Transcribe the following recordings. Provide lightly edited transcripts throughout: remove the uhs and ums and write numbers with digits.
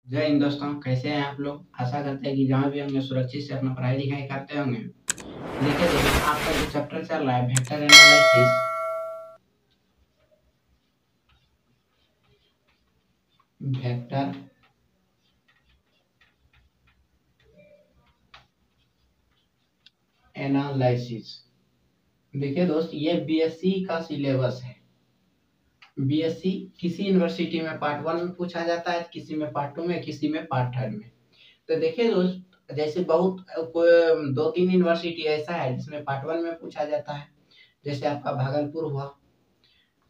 जय हिंद दोस्तों, कैसे हैं आप लोग। आशा करते हैं कि जहाँ भी होंगे सुरक्षित से अपना पढ़ाई लिखाई करते होंगे। देखिए दोस्तों, आपका जो चैप्टर चल रहा है वेक्टर एनालिसिस, वेक्टर एनालिसिस। देखिए दोस्त, ये बीएससी का सिलेबस है। बीएससी किसी यूनिवर्सिटी में पार्ट 1 में पूछा जाता है, किसी में पार्ट 2 में, किसी में पार्ट 3 में। तो देखिए दोस्त, जैसे बहुत दो तीन यूनिवर्सिटी ऐसा है जिसमें पार्ट 1 में पूछा जाता है। जैसे आपका भागलपुर हुआ,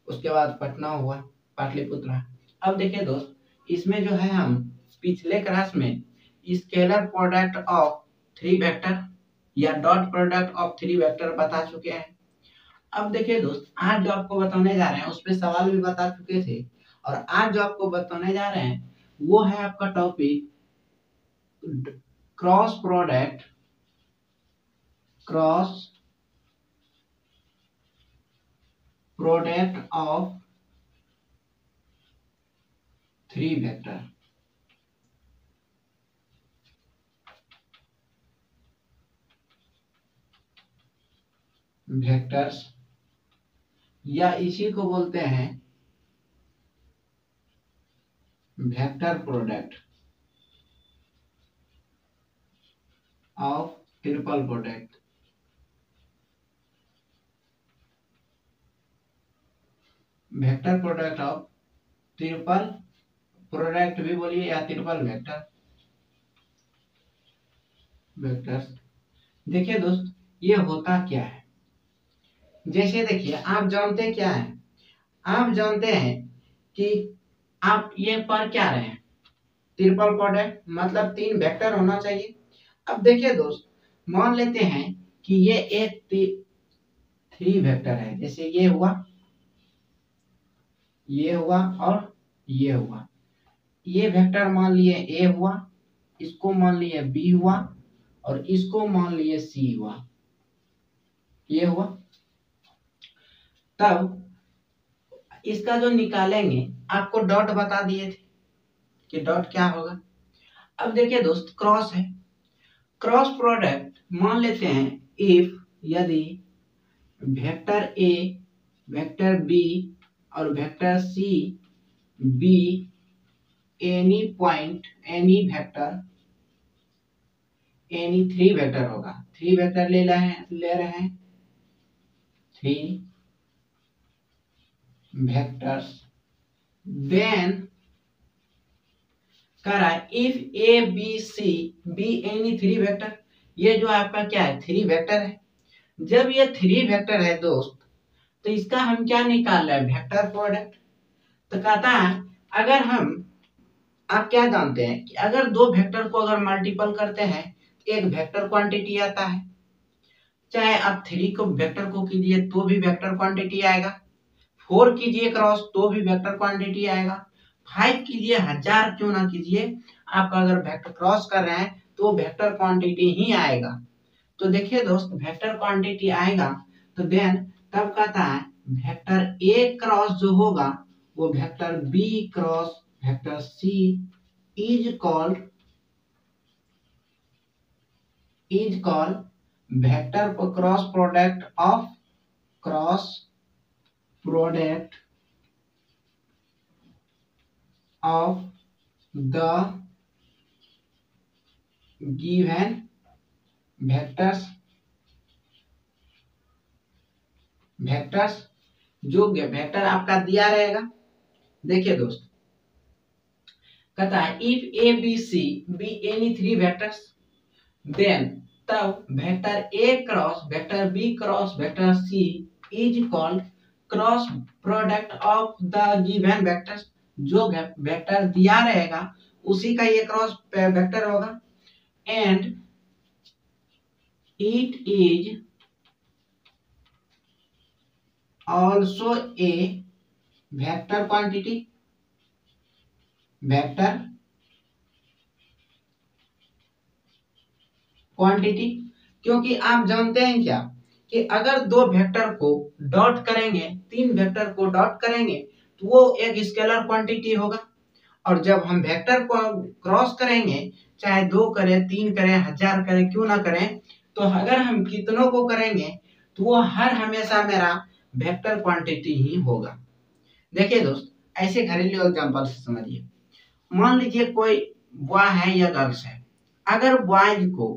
उसके बाद पटना हुआ, पाटलिपुत्र। अब देखिए दोस्त, इसमें जो है हम पिछले क्लास में scalar product of three vector या dot product of three vector बता चुके हैं। अब देखिए दोस्त, आज जो आपको बताने जा रहे हैं उस पे सवाल भी बता चुके थे, और आज जो आपको बताने जा रहे हैं वो है आपका topic cross product of three vector. Vectors या इसी को बोलते हैं vector product of triple product. Vector product of triple product भी बोलिए या ट्रिपल वेक्टर वेक्टर्स। देखिए दोस्त, ये होता क्या है। जैसे देखिए, आप जानते क्या है, आप जानते हैं कि आप ये पढ़ क्या रहे हैं, ट्रिपल प्रोडक्ट मतलब तीन वेक्टर होना चाहिए। अब देखिए दोस्त, मान लेते हैं कि ये एक थ्री वेक्टर है। जैसे ये हुआ, ये हुआ और ये हुआ। ये वेक्टर मान लिए ए हुआ, इसको मान लिए बी हुआ और इसको मान लिए सी हुआ। ये हुआ। तब इसका जो निकालेंगे, आपको डॉट बता दिए थे कि डॉट क्या होगा। अब देखिए दोस्त, क्रॉस है। क्रॉस प्रोडक्ट मान लेते हैं इफ यदि वेक्टर ए, वेक्टर बी और vector C B any point, any vector, any three vector होगा। थ्री वेक्टर ले रहे हैं थ्री वेक्टर्स, देन कह रहा है if A B C B any three vector. ये जो आपका क्या है, थ्री वेक्टर है। जब ये थ्री वेक्टर है दोस्त, तो इसका हम क्या निकाल रहे हैं, वेक्टर प्रोडक्ट। तो कहता है अगर हम, आप क्या जानते हैं कि अगर दो वेक्टर को अगर मल्टीपल करते हैं तो एक वेक्टर क्वांटिटी आता है। चाहे आप थ्री को वेक्टर को कीजिए तो भी वेक्टर क्वांटिटी आएगा, फोर कीजिए क्रॉस तो भी वेक्टर क्वांटिटी आएगा, फाइव कीजिए, हजार क्यों ना कीजिए, आप अगर वेक्टर क्रॉस कर रहे हैं तो वेक्टर क्वांटिटी ही आएगा। तो देखिए दोस्त, वेक्टर क्वांटिटी आएगा तो देन तब कहता है वेक्टर ए क्रॉस जो होगा वो vector B cross vector C is called vector cross product of the given vectors. जो वेक्टर आपका दिया रहेगा। देखिए दोस्त, कहता है if A B C B any three vectors, then तब vector A cross vector B cross vector C is called cross product of the given vectors. जो वेक्टर दिया रहेगा उसी का ये क्रॉस वेक्टर होगा। And it is also a vector quantity, vector quantity. क्योंकि आप जानते हैं क्या कि अगर दो वेक्टर को डॉट करेंगे, तीन वेक्टर को डॉट करेंगे तो वो एक स्केलर क्वांटिटी होगा। और जब हम वेक्टर को क्रॉस करेंगे, चाहे 2 करें, 3 करें, 1000 करें, क्यों ना करें, तो अगर हम कितनों को करेंगे तो वो हर हमेशा मेरा वेक्टर क्वांटिटी ही होगा। देखिए दोस्त, ऐसे घरेलू एग्जांपल से समझिए। मान लीजिए कोई बॉय है या गर्ल्स है, अगर बॉयज को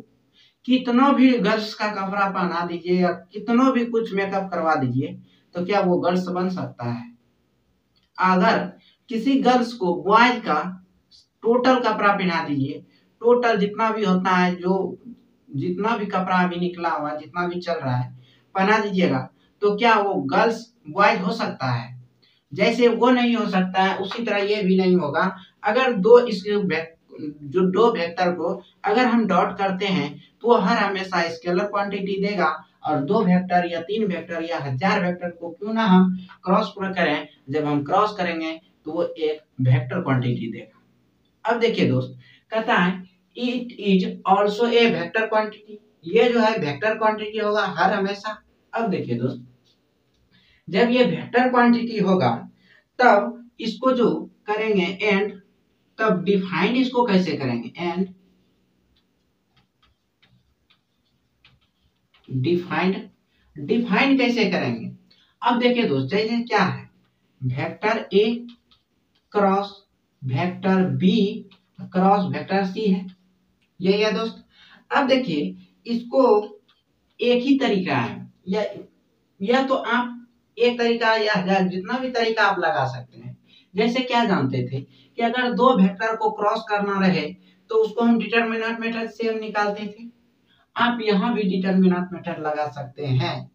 कितनों भी गर्ल्स का कपड़ा पहना दीजिए या कितनों भी कुछ मेकअप करवा दीजिए, तो क्या वो गर्ल्स बन सकता है? अगर किसी गर्ल्स को बॉयज का टोटल कपड़ा पहना दीजिए, टोटल जितना भी होता है, जो जितना भी कपड़ा अभी निकला हुआ, जितना भी चल रहा है, पहना दीजिएगा, तो क्या वो गर्ल्स बॉयज हो सकता है? जैसे वो नहीं हो सकता है, उसी तरह ये भी नहीं होगा। अगर जो दो वेक्टर को अगर हम डॉट करते हैं तो वो हर हमेशा स्केलर क्वांटिटी देगा, और 2 वेक्टर या 3 वेक्टर या 1000 वेक्टर को क्यों ना हम क्रॉस करें, जब हम क्रॉस करेंगे तो वो एक वेक्टर क्वांटिटी देगा। अब देखिए दोस्त, कहता है it is also a vector quantity, ये जो है वेक्टर क्वांटिटी होगा हर हमेशा। अब देखिए दोस्त, जब ये वेक्टर क्वांटिटी होगा तब इसको जो करेंगे एंड, तब डिफाइन इसको कैसे करेंगे? एंड डिफाइन कैसे करेंगे? अब देखिए दोस्त, जैसे क्या है, vector A cross vector B cross vector C है, यही है दोस्त। अब देखिए, इसको एक ही तरीका है, या तो आप एक तरीका या जितना भी तरीका आप लगा सकते हैं। जैसे क्या जानते थे कि अगर 2 वेक्टर को क्रॉस करना रहे तो उसको हम डिटरमिनेंट मेथड से हम निकालते थे। आप यहाँ भी डिटरमिनेंट मेथड लगा सकते हैं।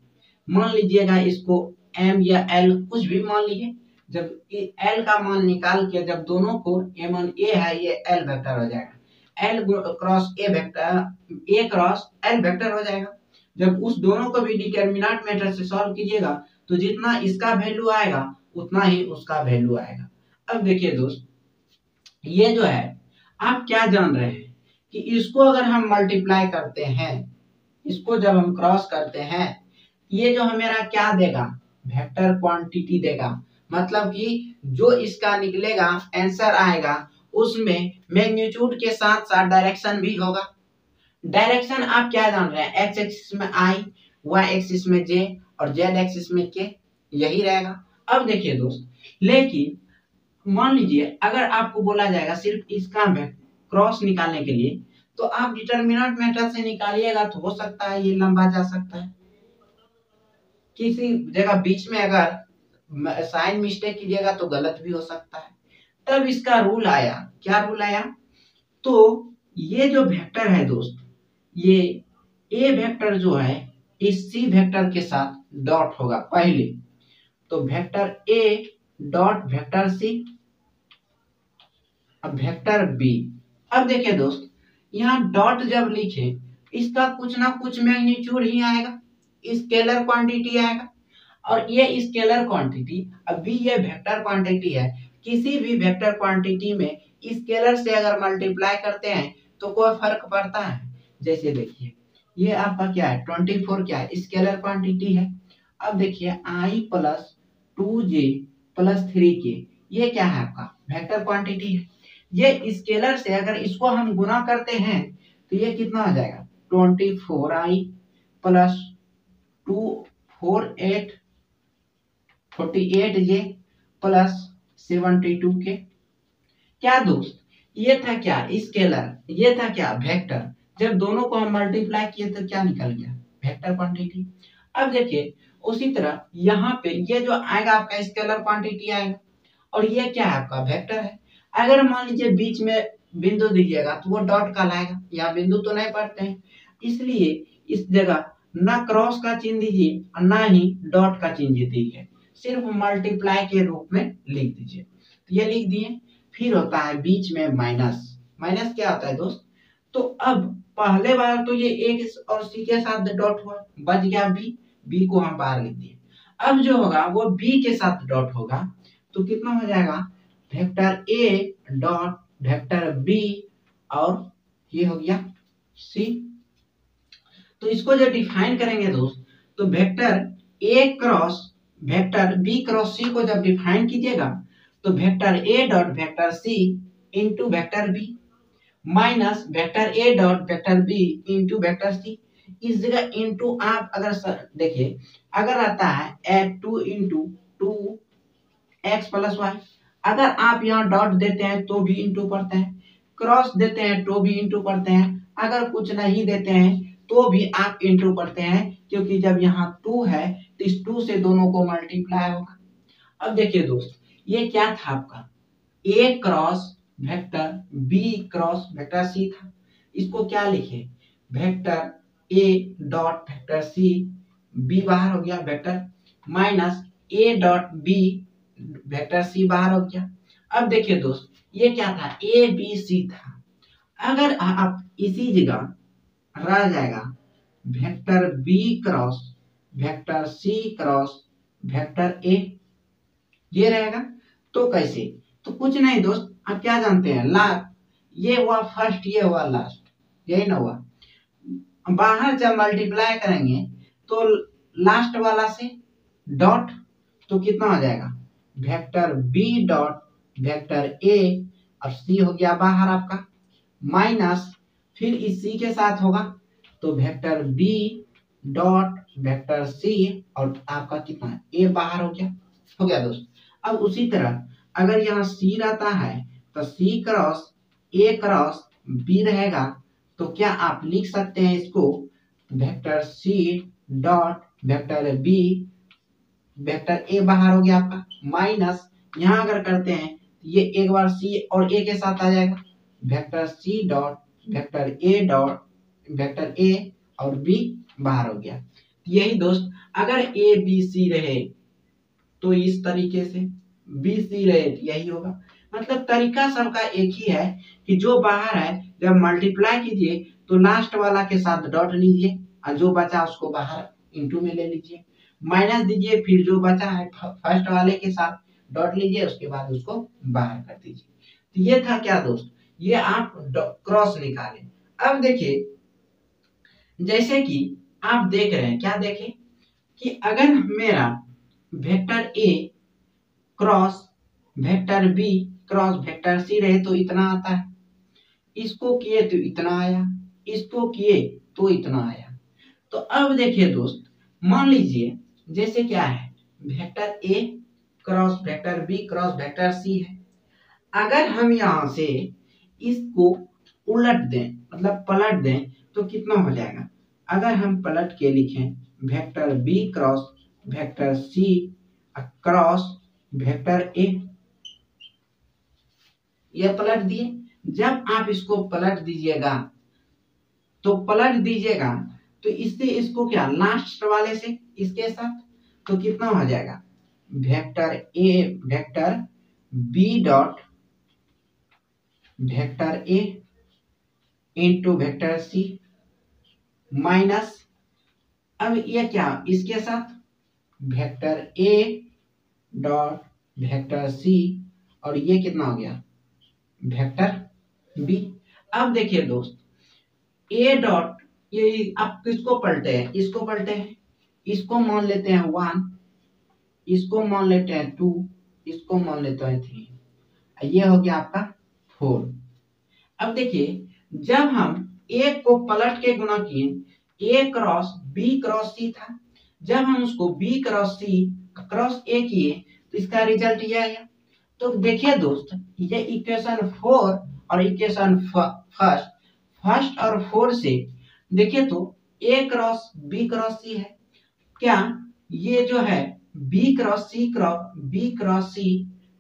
मान लीजिएगा इसको m या l कुछ भी मान लीजिए, जब l का मान निकाल के जब दोनों को m1 a है, ये l वेक्टर हो जाएगा, l cross a vector, a cross l vector हो जाएगा। जब उस दोनों को भी डिटरमिनेंट मेथड से सॉल्व कीजिएगा तो जितना इसका वैल्यू आएगा उतना ही उसका वैल्यू आएगा। अब देखिए दोस्त, ये जो है, आप क्या जान रहे हैं कि इसको अगर हम मल्टीप्लाई करते हैं, इसको जब हम क्रॉस करते हैं, ये जो हमेरा क्या देगा? वेक्टर क्वांटिटी देगा। मतलब कि जो इसका निकलेगा, आंसर आएगा, उसमें मैग्नीट्यूड के साथ साथ डायरेक्शन भी होगा। डायरेक्शन आप क्या जान रहे हैं? एक्स एक्सिस में आई, वाई एक्सिस में जे और जेड एक्सिस में के, यही रहेगा। अब देखिए दोस्त, लेकिन मान लीजिए अगर आपको बोला जाएगा सिर्फ इसका क्रॉस निकालने के लिए, तो आप डिटरमिनेंट मेथड से निकालिएगा तो हो सकता है ये लंबा जा सकता है। किसी जगह बीच में अगर साइन मिस्टेक कीजिएगा तो गलत भी हो सकता है। तब इसका रूल आया, क्या रूल आया? तो ये जो वेक्टर है दोस्त, ये ए वेक्टर जो है इस सी वेक्टर के साथ डॉट होगा पहले, तो vector A dot vector C, अब वेक्टर बी। अब देखिए दोस्त, यहाँ डॉट जब लिखे, इसका कुछ ना कुछ मैग्नीट्यूड ही आएगा, स्केलर क्वांटिटी आएगा, और ये स्केलर क्वांटिटी, अभी ये वेक्टर क्वांटिटी है, किसी भी वेक्टर क्वांटिटी में स्केलर से अगर मल्टीप्लाई करते हैं तो कोई फर्क पड़ता है? जैसे देखिए, ये आपका क्या है, 24 क्या है, स्केलर क्वांटिटी है। अब देखिए i plus 2j plus 3k, ये क्या है? आपका वेक्टर क्वांटिटी है। ये स्केलर से अगर इसको हम गुना करते हैं तो ये कितना हो जाएगा? 24i plus 48j plus 72k। क्या दोस्त, ये था क्या? स्केलर, ये था क्या? वेक्टर। जब दोनों को हम मल्टीप्लाई किए तो क्या निकल गया? Vector quantity. अब देखिए, उसी तरह यहाँ पे ये जो आएगा आपका स्केलर क्वांटिटी आएगा, और ये क्या है? आपका वेक्टर है। अगर मान लीजिए बीच में बिंदु दीजिएगा तो वो डॉट कहलाएगा, यहाँ बिंदु तो नहीं पड़ते हैं, इसलिए इस जगह ना क्रॉस का चिन्ह दीजिए और ना ही डॉट का चिन्ह दीजिए, सिर्फ मल्टीप्लाई के रूप में लिख दीजिए। तो ये लिख दिए, फिर होता है बीच में माइनस। माइनस क्या होता है दोस्त? तो अब पहले बार तो ये एक और सी के साथ डॉट हुआ, बच गया बी, बी को हम बाहर लिख दिए। अब जो होगा वो बी के साथ डॉट होगा, तो कितना हो जाएगा? Vector A dot vector B, और ये हो गया सी। तो इसको जो डिफाइन करेंगे दोस्त, तो vector A cross vector B cross C को जब डिफाइन कीजिएगा तो vector A dot vector C into vector B minus vector A dot vector B into vector C. इस जगह इंटू आप अगर देखिए अगर आता है 2 इंटू 2 एक्स प्लस वाई, अगर आप यहाँ डॉट देते हैं तो भी इंटू पड़ते हैं, क्रॉस देते हैं तो भी इंटू पड़ते हैं, अगर कुछ नहीं देते हैं तो भी आप इंटू पड़ते हैं, क्योंकि जब यहाँ 2 है तो इस 2 से दोनों को मल्टीप्लाई होगा। अब देखिए दोस्त, ये क्या था आपका A cross vector B cross vector C था। इसको क्या लिखे, vector A dot vector C, B बाहर हो गया vector, minus A dot B vector C बाहर हो गया। अब देखिए दोस्त, ये क्या था, ए बी सी था, अगर आप इसी जगह रह जाएगा vector B cross vector C cross vector A, ये रहेगा। तो कैसे, तो कुछ नहीं दोस्त, आप क्या जानते हैं, लास्ट ये हुआ फर्स्ट, ये हुआ लास्ट, यही ना हुआ। बाहर जब मल्टीप्लाई करेंगे तो लास्ट वाला से डॉट, तो कितना हो जाएगा, vector B dot vector A और सी हो गया बाहर आपका, माइनस फिर इसी के साथ होगा तो vector B dot vector C और आपका कितना ए बाहर हो गया दोस्त। अब उसी तरह अगर यहाँ सी रहता है तो C cross A cross B रहेगा, तो क्या आप लिख सकते हैं इसको vector C dot vector B, vector A बाहर हो गया आपका, माइनस यहाँ अगर करते हैं ये एक बार सी और ए के साथ आ जाएगा, vector C dot vector A dot vector A और बी बाहर हो गया। यही दोस्त, अगर ए बी सी रहे तो इस तरीके से, बी सी रहे तो यही होगा। मतलब तरीका सबका एक ही है कि जो बाहर है जब मल्टीप्लाई कीजिए तो लास्ट वाला के साथ डॉट लीजिए और जो बचा उसको बाहर इंटू में ले लीजिए, माइनस दीजिए, फिर जो बचा है फर्स्ट वाले के साथ डॉट लीजिए, उसके बाद उसको बाहर कर दीजिए। तो ये था क्या दोस्त, ये आप क्रॉस निकालें। अब देखिए जैसे कि आप देख रहे हैं, क्या देखें कि अगर मेरा vector A cross vector B cross vector C रहे तो इतना आता है, इसको किए तो इतना आया, इसको किए तो इतना आया। तो अब देखिए दोस्त, मान लीजिए जैसे क्या है, vector A cross vector B cross vector C है, अगर हम यहां से इसको उलट दें मतलब पलट दें तो कितना हो जाएगा, अगर हम पलट के लिखें vector B cross vector C cross vector A, यह पलट दिए। जब आप इसको पलट दीजिएगा तो इससे इसको क्या, लास्ट वाले से इसके साथ, तो कितना हो जाएगा, vector A vector B dot vector A into vector C minus, अब ये क्या, इसके साथ vector A dot vector C और ये कितना हो गया वेक्टर बी। अब देखिए दोस्त, ए डॉट, ये आप किसको पलटे हैं, इसको पलटे हैं, इसको मान लेते हैं 1, इसको मान लेते हैं 2, इसको मान लेते हैं 3, ये हो गया आपका 4। अब देखिए जब हम ए को पलट के गुणा किए, A cross B cross C था, जब हम उसको B cross C cross A किए तो इसका रिजल्ट ये आया। तो देखिए दोस्त, ये इक्वेशन 4 और इक्वेशन फर्स्ट और 4 से देखिए तो A cross B cross C है, क्या ये जो है B cross C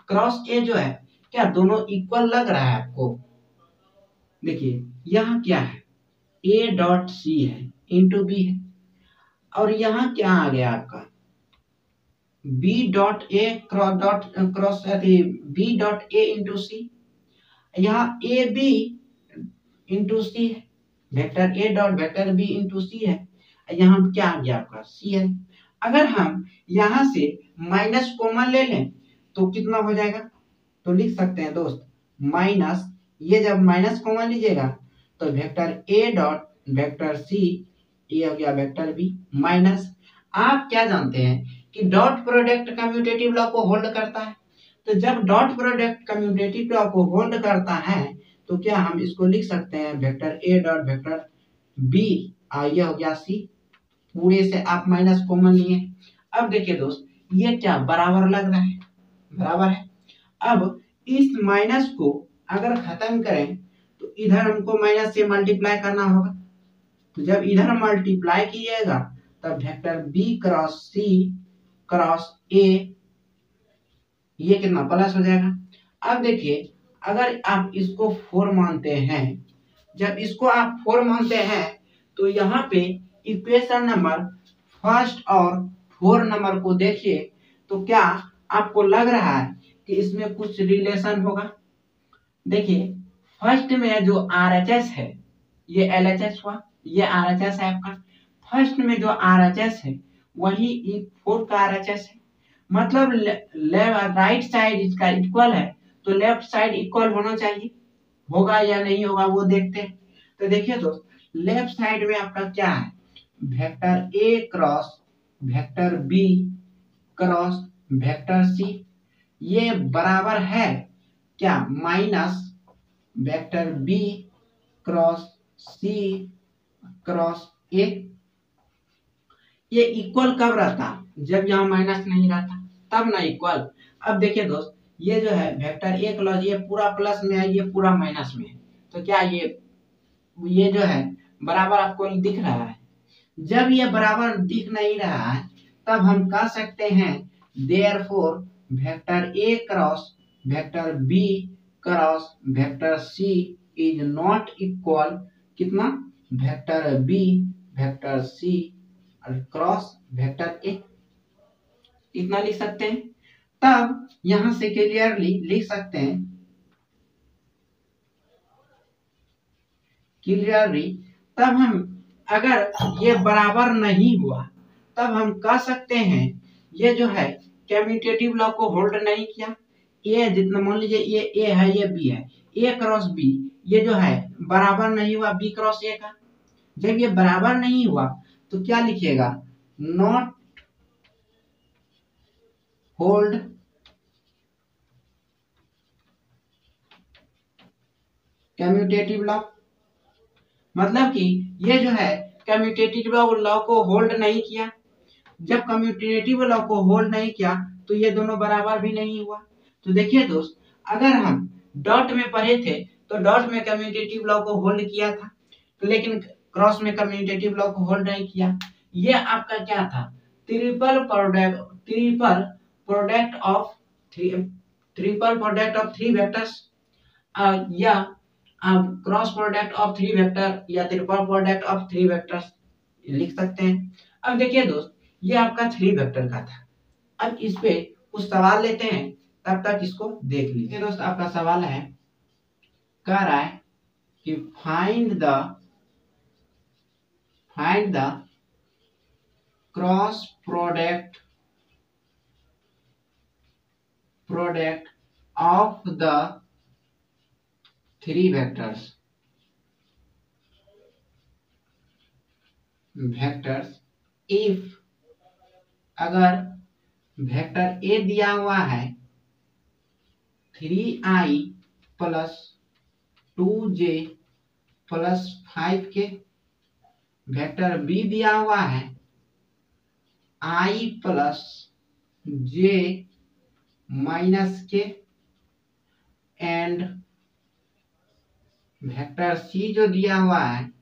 cross A जो है, क्या दोनों इक्वल लग रहा है आपको। देखिए यहाँ क्या है, ए डॉट सी है इंटू बी है, और यहाँ क्या आ गया आपका B dot A cross B dot A into C, यहाँ ए बी इंटू सी है, vector A dot vector B into C है, यहाँ क्या आ गया आपका सी है। अगर हम यहाँ से माइनस कॉमन ले लें तो कितना हो जाएगा, तो लिख सकते हैं दोस्त माइनस, ये जब माइनस कॉमन लीजिएगा तो vector A dot vector C, ये हो गया वेक्टर बी, माइनस आप क्या जानते हैं कि डॉट प्रोडक्ट कम्यूटेटिव लॉ को होल्ड करता है, तो जब डॉट प्रोडक्ट कम्यूटेटिव लॉ को होल्ड करता है तो क्या हम इसको लिख सकते हैं vector A dot vector B, यह हो गया सी। पूरे से आप माइनस कॉमन लिए। अब देखिए दोस्त, ये क्या बराबर लग रहा है, बराबर है। अब इस माइनस को अगर खत्म करें तो इधर हमको माइनस से मल्टीप्लाई करना होगा। तो जब इधर मल्टीप्लाई कीजिएगा तब vector B cross C cross A, ये कितना प्लस हो जाएगा। अब देखिए, अगर आप इसको 4 मानते हैं, जब इसको आप 4 मानते हैं तो यहाँ पे इक्वेशन नंबर फर्स्ट और 4 नंबर को देखिए तो क्या आपको लग रहा है कि इसमें कुछ रिलेशन होगा। देखिए, फर्स्ट में जो RHS है ये LHS हुआ, ये RHS है आपका। फर्स्ट में जो RHS है वही 4 का RHS है। मतलब राइट साइड इसका इक्वल है तो लेफ्ट साइड इक्वल होना चाहिए। होगा या नहीं होगा वो देखते हैं। तो देखिए दोस्त, लेफ्ट साइड में आपका क्या है, vector A cross vector B cross vector C, ये बराबर है क्या minus vector B cross C cross A. ये इक्वल कब रहता, जब यहाँ माइनस नहीं रहता तब ना इक्वल। अब देखिए दोस्त, ये जो है वेक्टर ए क्रॉस, ये पूरा प्लस में है, ये पूरा माइनस में है, तो क्या ये जो है बराबर आपको दिख रहा है। जब ये बराबर दिख नहीं रहा है तब हम कह सकते हैं therefore vector A cross vector B cross vector C is not equal कितना, vector B vector C cross vector A. इतना लिख सकते हैं। तब यहां से क्लियरली लिख सकते हैं, क्लियरली तब हम अगर ये बराबर नहीं हुआ तब हम कह सकते हैं ये जो है कम्यूटेटिव लॉ को होल्ड नहीं किया। ए जितना मान लीजिए ये ए है ये बी है, ए क्रॉस बी ये जो है बराबर नहीं हुआ बी क्रॉस ए का। जब ये बराबर नहीं हुआ तो क्या लिखिएगा, नॉट होल्ड कम्यूटेटिव लॉ। मतलब कि ये जो है कम्यूटेटिव लॉ को होल्ड नहीं किया। जब कम्यूटेटिव लॉ को होल्ड नहीं किया तो ये दोनों बराबर भी नहीं हुआ। तो देखिए दोस्त, अगर हम डॉट में पढ़े थे तो डॉट में कम्यूटेटिव लॉ को होल्ड किया था, तो लेकिन क्रॉस में कम्यूटेटिव लॉ को होल्ड नहीं किया। ये आपका क्या था, triple product of three vectors, या cross product of three vector या triple product of three vectors लिख सकते हैं। अब देखिए दोस्त, ये आपका 3 वेक्टर का था। अब इस पे कुछ सवाल लेते हैं, तब तक इसको देख लीजिए। दोस्त, आपका सवाल है, कह रहा है कि find the cross product of the 3 vectors if, अगर वेक्टर ए दिया हुआ है 3i प्लस 2j प्लस 5 के, वेक्टर बी दिया हुआ है i plus j minus K, and vector C जो दिया हुआ है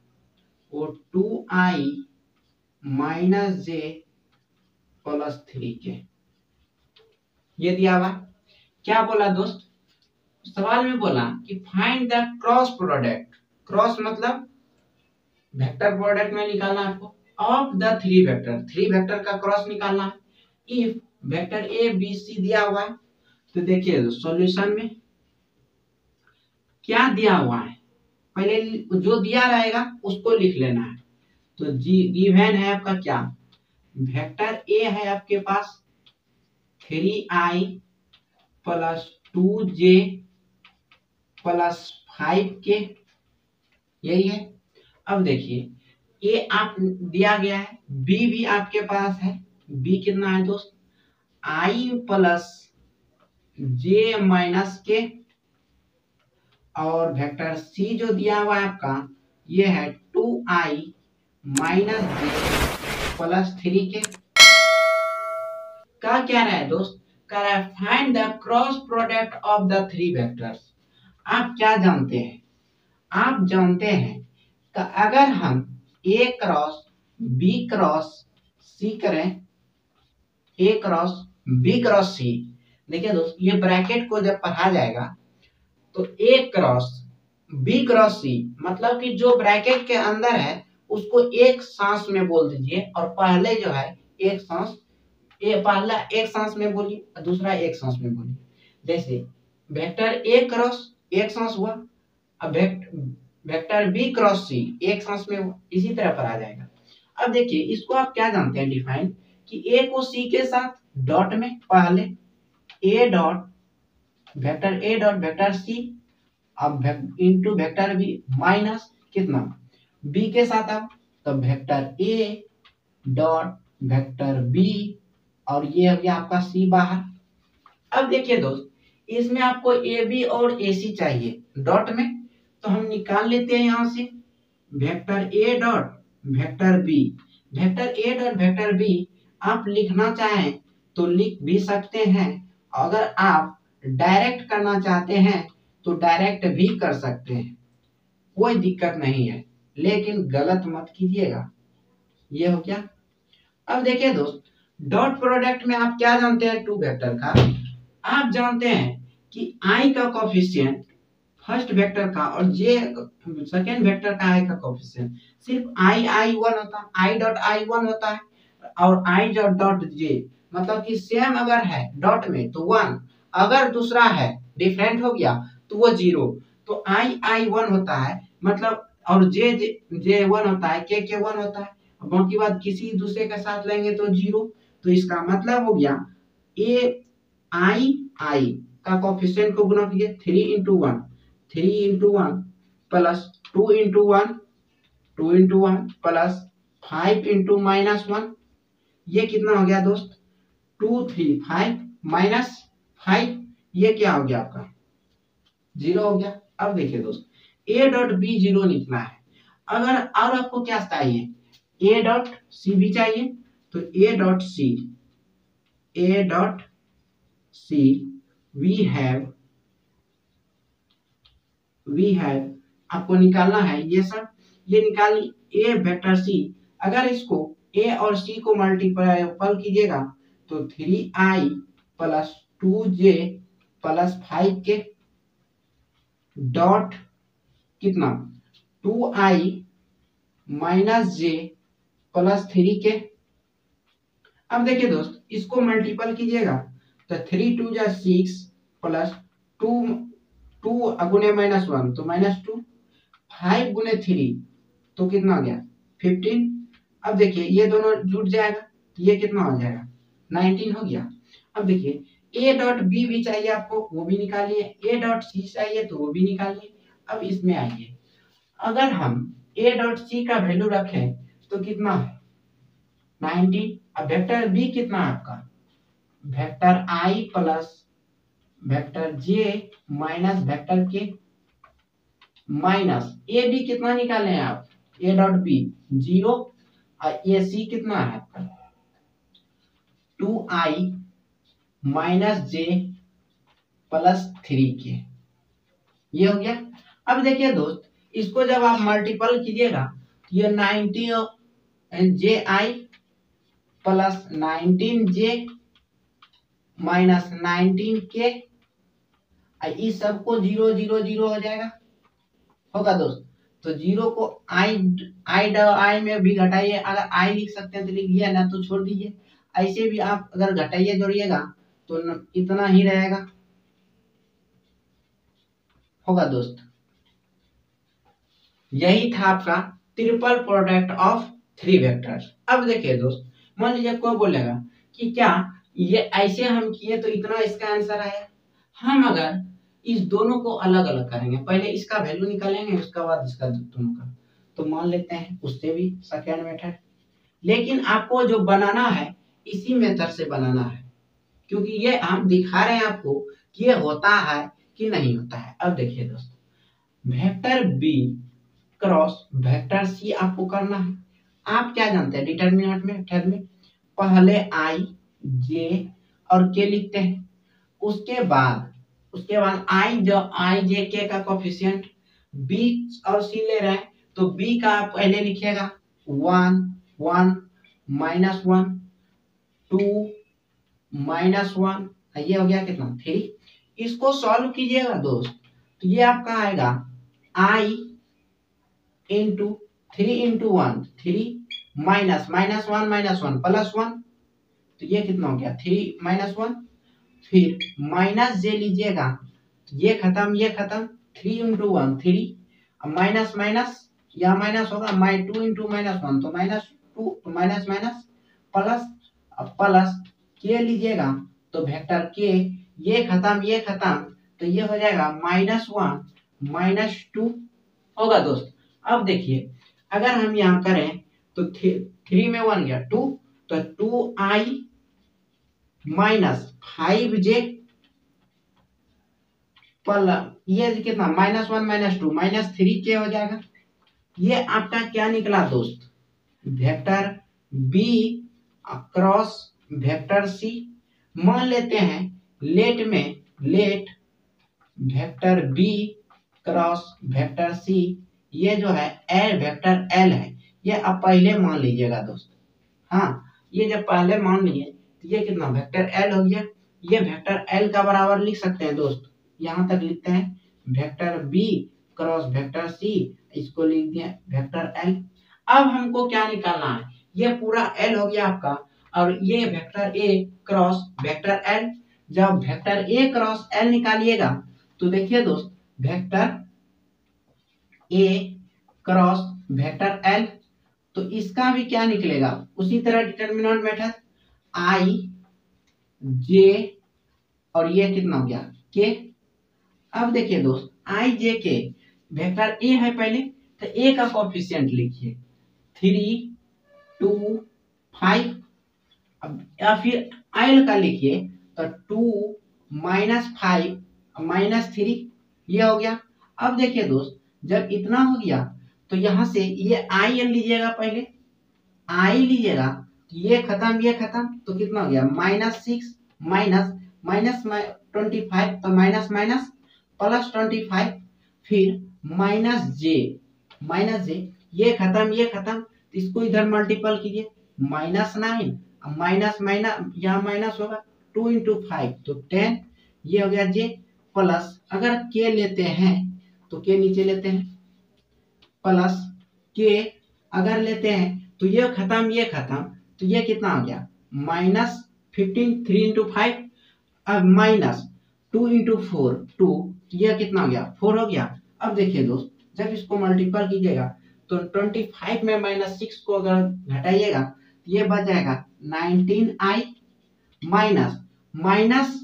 वो 2i माइनस j प्लस 3 के, ये दिया हुआ। क्या बोला दोस्त, सवाल में बोला कि find the cross product, cross मतलब वेक्टर प्रोडक्ट में निकालना आपको, ऑफ द 3 वेक्टर, 3 वेक्टर का क्रॉस निकालना है। If vector A B C दिया हुआ है तो देखिए सॉल्यूशन में क्या दिया हुआ है, पहले जो दिया रहेगा उसको लिख लेना है। तो गिवन है आपका क्या, वेक्टर ए है आपके पास 3i प्लस 2j प्लस 5 के, यही है। अब देखिए ए आप दिया गया है, बी भी आपके पास है, बी कितना है दोस्त i प्लस जे माइनस के, और वेक्टर सी जो दिया हुआ है आपका ये है 2i माइनस जे प्लस 3 के। क्या कह रहा है दोस्त? कह रहा है find the cross product of the three vectors. आप क्या जानते हैं? आप जानते हैं कि अगर हम ए क्रॉस बी क्रॉस सी करें, ए क्रॉस बी क्रॉस सी, देखिए दोस्त ये ब्रैकेट को जब पढ़ा जाएगा तो ए क्रॉस बी क्रॉस सी मतलब कि जो ब्रैकेट के अंदर है उसको एक सांस में बोल दीजिए, और पहले जो है एक सांस, ये पहला एक सांस में बोलिए, दूसरा एक सांस में बोलिए। जैसे वेक्टर ए क्रॉस एक सांस हुआ, अब वेक्टर बी क्रॉस सी एक सांस में हुआ, इसी तरह पर आ जाएगा। अब देखिए इसको आप क्या जानते हैं डिफाइन, कि ए को सी के साथ डॉट में पहले ए डॉट वेक्टर सी, अब इनटू वेक्टर बी माइनस कितना बी के साथ, अब तो vector A dot vector B, और ये हो गया आपका सी बाहर। अब देखिए दोस्त इसमें आपको ए बी और ए सी चाहिए डॉट में, तो हम निकाल लेते हैं यहां से vector A dot vector B. Vector A dot vector B आप लिखना चाहें तो लिख भी सकते हैं, अगर आप डायरेक्ट करना चाहते हैं तो डायरेक्ट भी कर सकते हैं, कोई दिक्कत नहीं है, लेकिन गलत मत कीजिएगा। ये हो गया। अब देखिए दोस्त डॉट प्रोडक्ट में आप क्या जानते हैं? टू वेक्टर का आप जानते हैं कि आई का कोफिशिएंट फर्स्ट वेक्टर का और जे सेकेंड वेक्टर का आई का कोफिशिएंट सिर्फ आई वन होता है, आई डॉट आई वन होता है, और आई डॉट जे मतलब कि सेम अगर है डॉट में तो वन, अगर दूसरा है डिफरेंट हो गया तो वो जीरो। तो आई वन होता है मतलब, और जे वन होता है, के वन होता है, बाकी बात किसी दूसरे के साथ लेंगे तो जीरो। तो इसका मतलब हो गया ए आई का कोफिशिएंट को गुना कीजिए 3 into 1 plus 2 into 1 plus 5 into -1, ये कितना हो गया दोस्त? 2 3 5 माइनस 5, ये क्या हो गया आपका? 0 हो गया। अब देखिए दोस्त ए डॉट बी 0 निकला है, अगर और आपको क्या चाहिए? ए डॉट सी भी चाहिए, तो A dot C we have आपको निकालना है ये सब, ये निकालनी ए वेक्टर सी। अगर इसको ए और सी को मल्टीपल कीजिएगा तो 3i प्लस 2j प्लस 5 के डॉट कितना 2i माइनस जे प्लस 3 के। अब देखिए दोस्त इसको मल्टीपल कीजिएगा तो 3 2 जा 6 प्लस 2 गुने -1 तो -2, 5 गुने 3 तो कितना हो गया 15। अब देखिए ये दोनों जुड़ जाएगा तो ये कितना हो जाएगा 19 हो गया। अब देखिए ए डॉट बी भी चाहिए आपको, वो भी निकालिए, ए डॉट सी चाहिए तो वो भी निकालिए। अब इसमें आइए, अगर हम ए डॉट सी का वैल्यू रखें तो कितना है 19। अब वेक्टर बी कितना है आपका? वेक्टर आई प्लस वेक्टर जे माइनस वेक्टर के माइनस ए बी कितना निकाले हैं आप? ए डॉट बी 0, और ए सी कितना है आपका 2i माइनस जे प्लस 3 के। ये हो गया। अब देखिए दोस्त इसको जब आप मल्टीपल कीजिएगा तो ये 90 जे आई प्लस 19 जे माइनस 19 के, इस सबको 0 0 0 हो जाएगा, होगा दोस्त। तो 0 को आई में भी घटाइए, अगर आई लिख सकते हैं तो लिखिए, ना तो छोड़ दीजिए। ऐसे भी आप अगर घटाइए जोड़िएगा तो इतना ही रहेगा, होगा दोस्त। यही था आपका triple product of three vectors. अब देखिए दोस्त मान लीजिए कोई बोलेगा कि क्या ये ऐसे हम किए तो इतना इसका आंसर आया, हम अगर इस दोनों को अलग अलग करेंगे, पहले इसका वैल्यू निकालेंगे उसके बाद इसका दोनों का, तो मान लेते हैं उससे भी सेकेंड मेथड। लेकिन आपको जो बनाना है इसी मेथड से बनाना है, क्योंकि ये हम दिखा रहे हैं आपको कि ये होता है कि नहीं होता है। अब देखिए दोस्तों, vector B cross vector C आपको करना है। आप क्या जानते हैं डिटर्मिनेंट में पहले आई जे और के लिखते हैं, उसके बाद आई जे के का कोफिशिएंट बी और सी ले रहे हैं तो बी का आप पहले लिखिएगा 1 1 -1 2 -1, ये हो गया कितना 3। इसको सॉल्व कीजिएगा दोस्त तो ये आपका आएगा आई इंटू 3 इंटू 1 3 -1 प्लस 1, तो ये कितना हो गया 3 -1। फिर माइनस जे लीजिएगा तो ये खत्म 3 इंटू 1 3, माइनस माइनस या माइनस होगा 2 इंटू -1 तो -2 तो माइनस प्लस प्लस के लीजिएगा तो वेक्टर के ये खत्म तो ये हो जाएगा -1 -2 होगा दोस्त। अब देखिए अगर हम यहाँ करें तो 3 में 1 गया 2 तो 2i -5j ये कितना -1 -2 -3k हो जाएगा। ये आपका क्या निकला दोस्त, vector B cross vector C. मान लेते हैं let vector B cross vector C ये जो है वेक्टर एल है, ये आप पहले मान लीजिएगा दोस्त। हाँ, ये जब पहले मान लिए तो ये कितना वेक्टर एल हो गया। ये वेक्टर एल का बराबर लिख सकते हैं दोस्त, यहाँ तक लिखते हैं vector B cross vector C, इसको लिख दिया वेक्टर एल। अब हमको क्या निकालना है, ये पूरा एल हो गया आपका और ये vector A cross vector L. जब वेक्टर ए क्रॉस एल निकालिएगा तो देखिए दोस्त vector A cross vector L तो इसका भी क्या निकलेगा, उसी तरह डिटर्मिनेंट मेथड आई जे और ये कितना हो गया के। अब देखिए दोस्त आई जे के वेक्टर ए है पहले तो ए का कोफिशिएंट लिखिए 3 2 5, अब या फिर एल का लिखिए तो 2 -5 -3 ये हो गया। अब देखिए दोस्त जब इतना हो गया तो यहां से ये आई एल लीजिएगा, पहले आई लीजिएगा तो ये खत्म तो कितना हो गया -6 -25 तो माइनस प्लस 25, फिर -j ये खत्म तो इसको इधर मल्टीपल कीजिए -9 माइनस यहाँ माइनस होगा 2 इंटू 5 तो 10, ये हो गया j प्लस अगर k लेते हैं तो k नीचे लेते हैं प्लस k अगर लेते हैं तो ये खत्म तो ये कितना हो गया -15 3 इंटू 5 अब -2 इंटू 4 2 तो ये कितना हो गया 4 हो गया। अब देखिए दोस्त जब इसको मल्टीपल कीजिएगा तो 25 में -6 को अगर घटाइएगा तो ये बच जाएगा 19i माइनस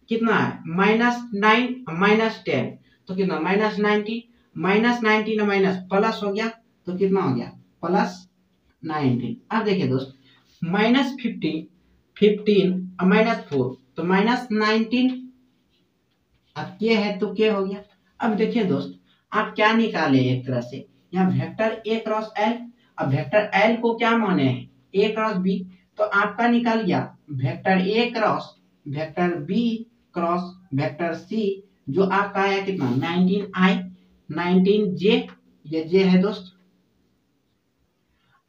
कितना है -9 -10 तो कितना -19 -19 माइनस प्लस हो गया तो कितना हो गया +19। अब देखिए दोस्त -15 -4 तो -19, अब के है तो के हो गया। अब देखिए दोस्त आप क्या निकाले एक तरह से यहाँ वेक्टर ए क्रॉस एल, अब वेक्टर एल को क्या माने हैं ए क्रॉस बी तो आपका निकल गया vector A cross vector B cross vector C जो आपका आया कितना 19i 19j, ये j है दोस्त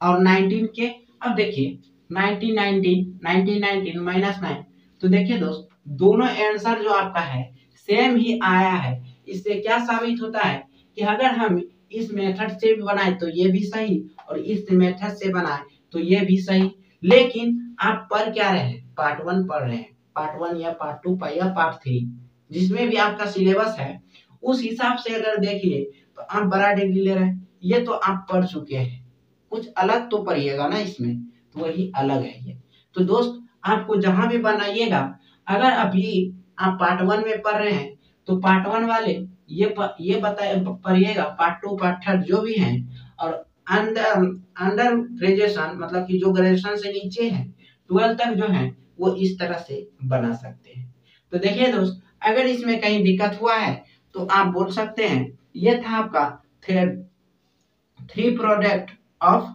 और 19k। अब देखिए 19 -9 तो देखिए दोस्त दोनों आंसर जो आपका है सेम ही आया है। इससे क्या साबित होता है कि अगर हम इस मेथड से भी बनाए तो ये भी सही और इस मेथड से बनाए तो ये भी सही, लेकिन आप पढ़ क्या रहे हैं पार्ट 1 पढ़ रहे हैं, पार्ट 1 या पार्ट 2 या पार्ट 3 जिसमें भी आपका सिलेबस है उस हिसाब से अगर देखिए तो आप बड़ा डिग्री ले रहे हैं, ये तो आप पढ़ चुके हैं, कुछ अलग तो पढ़िएगा ना इसमें, तो वही अलग है ये। तो दोस्त आपको जहां भी बनाइएगा अगर अभी आप पार्ट 1 में पढ़ रहे हैं तो पार्ट 1 वाले ये पढ़िएगा, पार्ट 2 पार्ट 3 जो भी हैं और अंडर ग्रेजुएशन मतलब कि जो ग्रेजुएशन से नीचे है 12 तक जो है वो इस तरह से बना सकते हैं। तो देखिए दोस्त, अगर इसमें कहीं दिक्कत हुआ है तो आप बोल सकते हैं ये था आपका three product of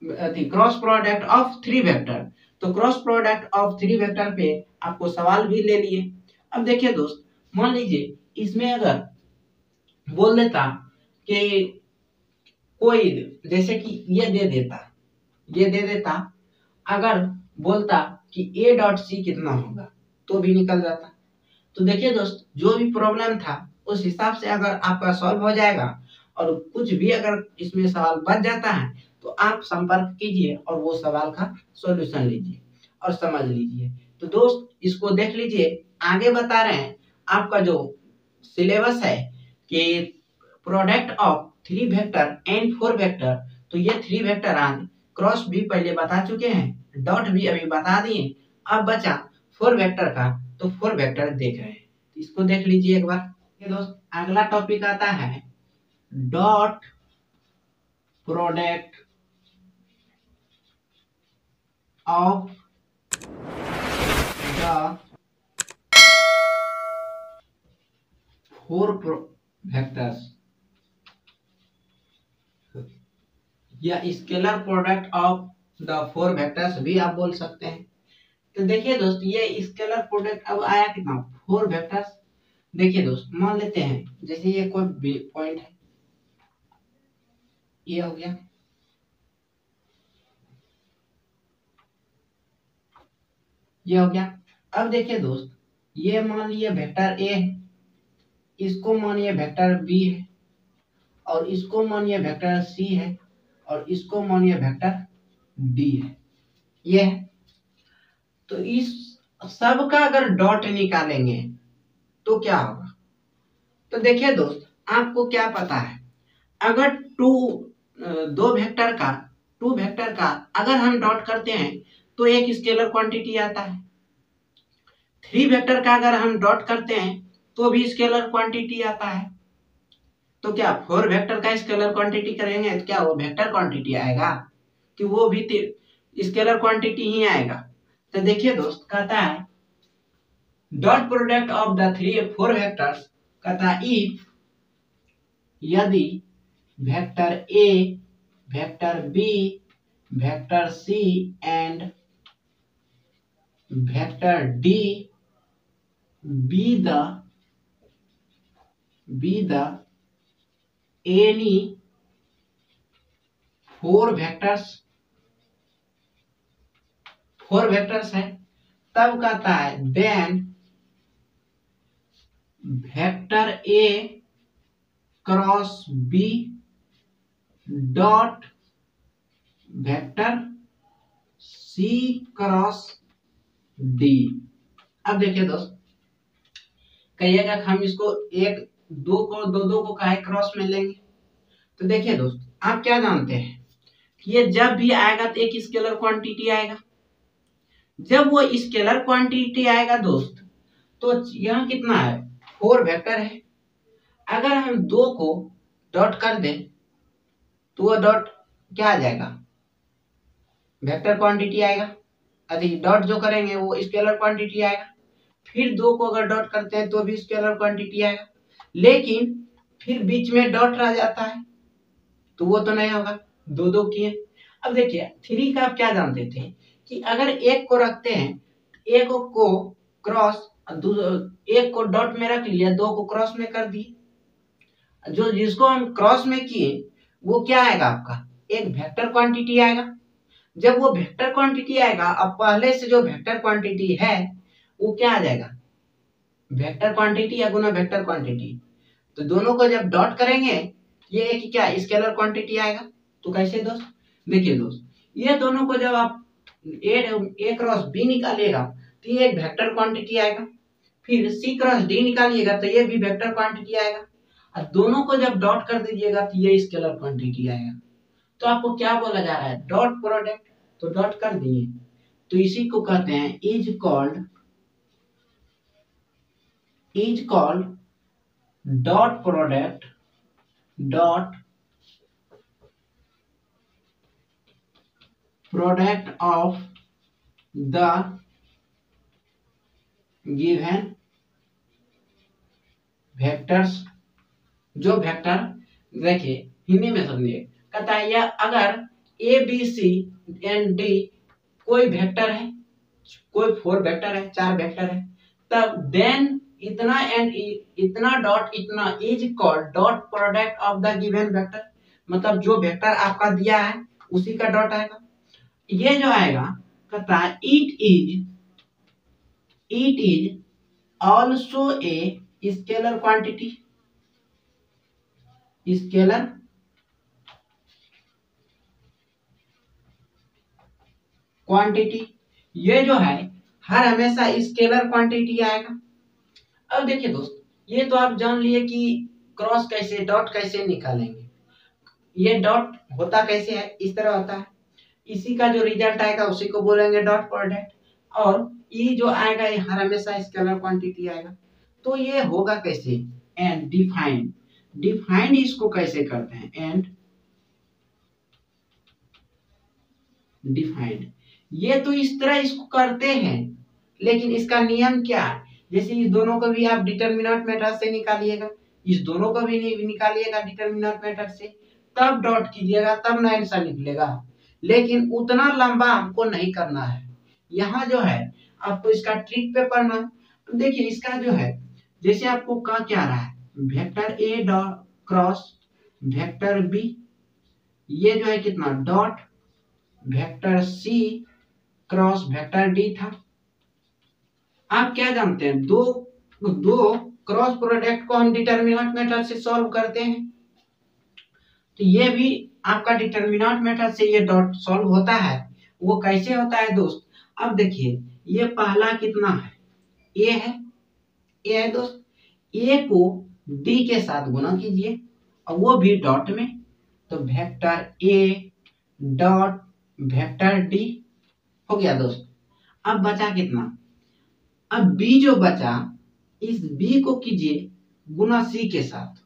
cross product of three vector. तो cross product of three vector पे आपको सवाल भी ले लिए। अब देखिए दोस्त, मान लीजिए इसमें अगर बोल देता कि कोई, जैसे कि ये दे देता, अगर बोलता कि ए डॉट सी कितना होगा तो भी निकल जाता। तो देखिए दोस्त, जो भी प्रॉब्लम था उस हिसाब से अगर आपका सॉल्व हो जाएगा, और कुछ भी अगर इसमें सवाल बच जाता है तो आप संपर्क कीजिए और वो सवाल का सॉल्यूशन लीजिए और समझ लीजिए। तो दोस्त, इसको देख लीजिए, आगे बता रहे हैं आपका जो सिलेबस है कि product of three vector and four vector. तो ये थ्री वेक्टर आज क्रॉस भी पहले बता चुके हैं, डॉट भी अभी बता दिए, अब बचा फोर वेक्टर का। तो फोर वेक्टर देख रहे हैं, इसको देख लीजिए एक बार। ये दोस्त, अगला टॉपिक आता है dot product of the four vectors या scalar product of the four vectors भी आप बोल सकते हैं। तो देखिए दोस्त, ये स्केलर प्रोडक्ट अब आया कितना, फोर वेक्टर्स। देखिए दोस्त, मान लेते हैं जैसे ये कोई पॉइंट है, ये हो गया, ये हो गया। अब देखिए दोस्त, ये मान लिया वेक्टर ए है, इसको मानिए वेक्टर बी है, और इसको मानिए वेक्टर सी है, और इसको मानिए वेक्टर डी है, ये है। तो इस सब का अगर डॉट निकालेंगे तो क्या होगा। तो देखिए दोस्त, आपको क्या पता है, अगर टू वेक्टर का अगर हम डॉट करते हैं तो एक स्केलर क्वांटिटी आता है। थ्री वेक्टर का अगर हम डॉट करते हैं तो भी स्केलर क्वांटिटी आता है। तो क्या फोर वेक्टर का स्केलर क्वांटिटी करेंगे तो क्या वो वेक्टर क्वांटिटी आएगा कि वो भी स्केलर क्वांटिटी ही आएगा। तो देखिए दोस्त, कहता है dot product of the three four vectors, कहता है इफ, यदि vector A, vector B, vector C and vector D be the any four vectors है, तब कहता है then vector A cross B dot vector C cross D. अब देखिए दोस्त, कहिएगा हम इसको एक दो को काहे क्रॉस में लेंगे। तो देखिए दोस्त, आप क्या जानते हैं कि ये जब भी आएगा तो एक स्केलर क्वांटिटी आएगा। जब वो स्केलर क्वांटिटी आएगा दोस्त, तो यहाँ कितना है, फोर वेक्टर है। अगर हम दो को डॉट कर दें तो वो डॉट क्या आ जाएगा, वेक्टर क्वांटिटी आएगा। अभी डॉट जो करेंगे वो स्केलर क्वांटिटी आएगा। फिर दो को अगर डॉट करते हैं तो भी स्केलर क्वांटिटी आएगा, लेकिन फिर बीच में डॉट रह जाता है तो वो तो नहीं होगा, दो दो किए। अब देखिए, थ्री का आप क्या जानते थे कि अगर एक को रखते हैं, एक को क्रॉस, एक को डॉट में रख लिया, दो को क्रॉस में कर दिए, जो जिसको हम क्रॉस में किए वो क्या आएगा आपका, एक वेक्टर क्वांटिटी आएगा। जब वो वेक्टर क्वांटिटी आएगा, अब पहले से जो वेक्टर क्वांटिटी है वो क्या आ जाएगा, वेक्टर क्वांटिटी या गुना वेक्टर क्वांटिटी। तो दोनों को जब डॉट करेंगे ये एक क्या स्केलर क्वांटिटी आएगा। तो कैसे दोस्त, देखिए दोस्त, ये दोनों को जब आप ए क्रॉस बी निकालिएगा तो ये एक वेक्टर क्वांटिटी आएगा। फिर सी क्रॉस डी निकालिएगा तो ये भी वेक्टर क्वांटिटी आएगा, और दोनों को जब डॉट कर दीजिएगा तो ये स्केलर क्वांटिटी आएगा। तो आपको क्या बोला जा रहा है, डॉट प्रोडक्ट। तो डॉट कर दिए, तो इसी को कहते हैं is called dot product of the given vectors, जो वेक्टर, देखिए हिंदी में समझिए, कहता है यह अगर A B C and D कोई वेक्टर है, कोई 4 वेक्टर है, 4 वेक्टर है, तब देन इतना एंड इतना डॉट इतना is called dot product of the given vector. मतलब जो वेक्टर आपका दिया है उसी का डॉट आएगा। ये जो आएगा कहता है it is also a scalar quantity, scalar quantity. ये जो है हर हमेशा स्केलर क्वांटिटी आएगा। अब देखिए दोस्त, ये तो आप जान लिए कि क्रॉस कैसे, डॉट कैसे निकालेंगे। ये डॉट होता कैसे है, इस तरह होता है, इसी का जो रिजल्ट आएगा उसी को बोलेंगे डॉट प्रोडक्ट। और ई जो आएगा ये हर हमेशा स्केलर क्वांटिटी आएगा। तो ये होगा कैसे, एंड डिफाइंड, डिफाइंड इसको कैसे करते हैं, एंड डिफाइंड। ये तो इस तरह इसको करते हैं, लेकिन इसका नियम क्या है, जैसे इस दोनों को भी आप डिटरमिनेंट मेथड से निकालिएगा, इस दोनों को भी निकालिएगा डिटरमिनेंट मेथड से, तब डॉट कीजिएगा, तब ना आंसर निकलेगा। लेकिन उतना लंबा हमको नहीं करना है, यहाँ जो है आपको इसका ट्रिक पे पढ़ना है। तो देखिए इसका जो है, जैसे आपको कहा क्या रहा है, vector A dot cross vector B, ये जो है कितना dot vector C cross vector D था। आप क्या जानते हैं, दो क्रॉस प्रोडक्ट को हम डिटरमिनेंट मेथड से सॉल्व करते हैं, तो ये भी आपका डिटरमिनेंट मेथड से ये डॉट सॉल्व होता है। वो कैसे होता है दोस्त, अब देखिए ये पहला कितना है, ए है, ए है दोस्त, ए को डी के साथ गुना कीजिए और वो भी डॉट में, तो vector A dot vector D हो गया दोस्त। अब बचा कितना, अब बी जो बचा, इस बी को कीजिए गुना सी के साथ।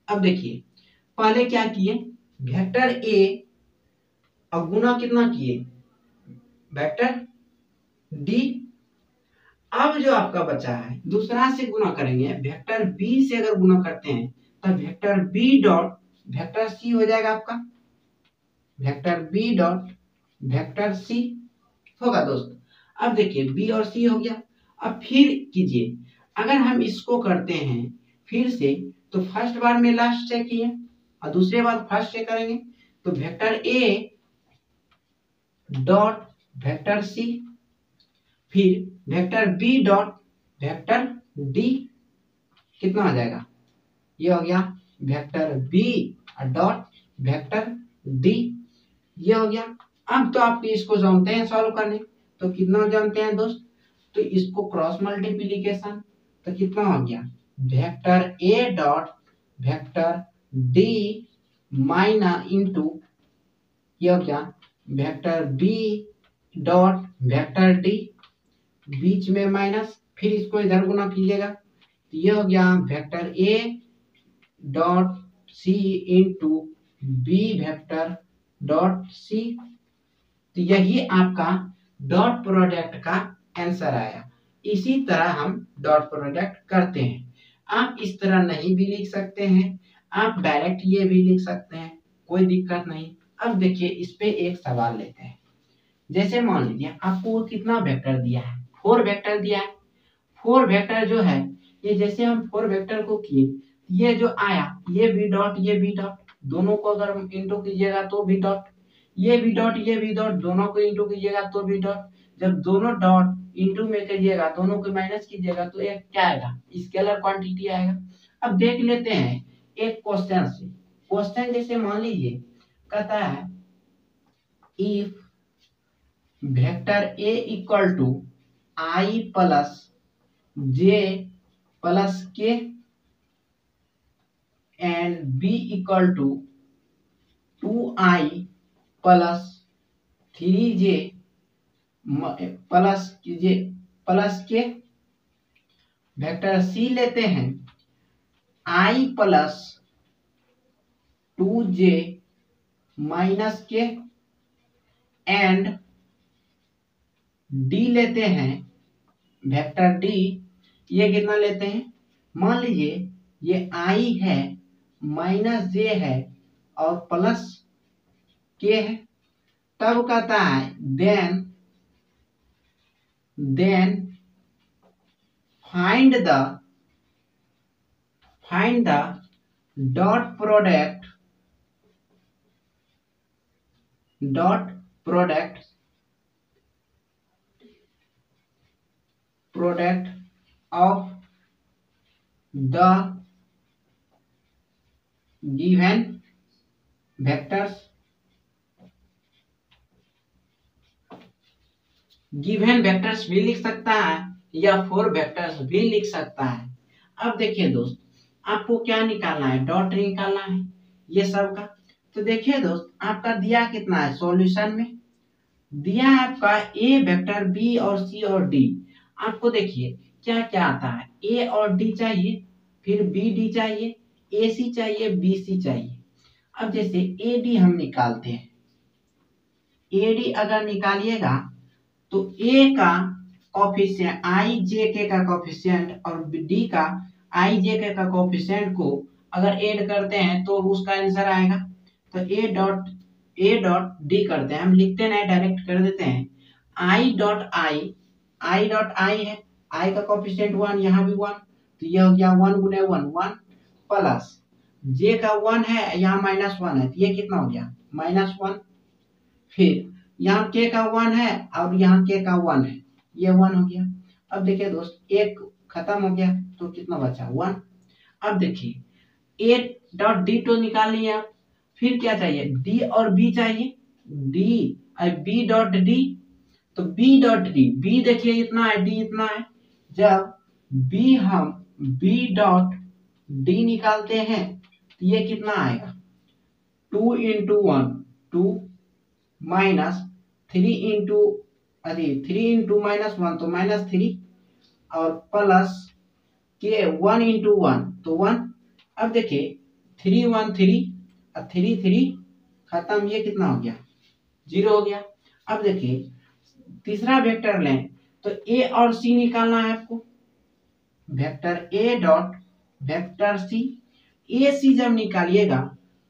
अब देखिए पहले क्या किए, वेक्टर ए और गुना कितना किए, वेक्टर डी। अब जो आपका बचा है दूसरा से गुना करेंगे, वेक्टर बी से अगर गुना करते हैं तब vector B dot vector C हो जाएगा आपका, vector B dot vector C होगा दोस्त। अब देखिए बी और सी हो गया। अब फिर कीजिए, अगर हम इसको करते हैं फिर से, तो फर्स्ट बार में लास्ट से किए और दूसरे बार फर्स्ट से करेंगे, तो vector A dot vector C, फिर vector B dot vector D, कितना आ जाएगा, ये हो गया vector B dot vector D, ये हो गया। अब तो आप इसको जानते हैं सॉल्व करने, तो कितना जानते हैं दोस्त, तो इसको क्रॉस मल्टीप्लिकेशन, तो कितना हो गया, vector A dot vector D minus into, ये हो गया vector B dot vector D, बीच में माइनस, फिर इसको इधर गुना कीजिएगा, तो ये हो गया vector A dot C into B vector dot C. तो यही आपका डॉट प्रोडक्ट का आंसर आया। इसी तरह हम डॉट प्रोडक्ट करते हैं। आप इस तरह नहीं भी लिख सकते हैं, आप डायरेक्ट ये भी लिख सकते हैं, कोई दिक्कत नहीं। अब देखिए इस पे एक सवाल लेते हैं। जैसे मान लीजिए आपको वो कितना वेक्टर दिया है, 4 वेक्टर दिया है। 4 वेक्टर जो है, ये जैसे हम 4 वेक्टर को किए, ये जो आया ये भी डॉट ये भी डॉट, दोनों को अगर इंटू कीजिएगा तो भी डॉट, ये भी डॉट ये भी डॉट, दोनों को इंटू कीजिएगा तो भी डॉट। जब दोनों डॉट इंटू में कीजिएगा, दोनों को माइनस कीजिएगा, तो एक क्या आएगा, स्केलर क्वांटिटी आएगा। अब देख लेते हैं एक क्वेश्चन से। क्वेश्चन जैसे मान लीजिए कहता है if vector A equal to I plus J plus K and B equal to 2i plus 3j plus K, vector C लेते हैं i plus 2j minus K and D लेते हैं, वेक्टर डी, ये कितना लेते हैं, मान लीजिए ये आई है, माइनस जे है और प्लस के है, तब कहता है then find the dot product of the given vectors. Given vectors भी लिख सकता है या 4 वेक्टर्स भी लिख सकता है। अब देखिए दोस्त, आपको क्या निकालना है, डॉट निकालना है ये सब का। तो देखिए दोस्त, आपका दिया कितना है सॉल्यूशन में, दिया है आपका ए वेक्टर, बी और सी और डी। आपको देखिए क्या क्या आता है, ए और डी चाहिए, फिर बी डी चाहिए, ए सी चाहिए, बी सी चाहिए। अब जैसे ए डी हम निकालते हैं, ए डी अगर निकालिएगा तो ए का कोफिशिएंट आई जे के का कोफिशिएंट और डी का आई जे के का कोफिशिएंट को अगर ऐड करते हैं तो उसका आंसर आएगा। तो ए डॉट डी करते हैं, हम लिखते नहीं डायरेक्ट कर देते हैं, आई डॉट आई है, आई का कोफिशिएंट 1, यहाँ भी 1, तो ये हो गया 1 गुने 1 प्लस जे का 1 है, यहाँ -1 है, तो ये कितना हो गया -1, फिर यहाँ के का 1 है और यहाँ के का 1 है, ये 1 हो गया। अब देखिए दोस्त, एक खत्म हो गया तो कितना बचा 1। अब देखिए ए डॉट डी तो निकाल लिया आप, फिर क्या चाहिए, डी और बी चाहिए, डी बी डॉट डी, तो बी डॉट डी, बी देखिए इतना है, डी इतना है, जब हम बी डॉट डी निकालते हैं तो ये कितना आएगा 2 इंटू 1 2 माइनस 3 इंटू 1 तो -3 और प्लस के 1 इंटू 1 तो 1। अब देखिए 3 1 3 और 3 3 खत्म, ये कितना हो गया 0 हो गया। अब देखिए तीसरा वेक्टर लें तो ए और सी निकालना है आपको, vector A dot vector C, A C जब निकालिएगा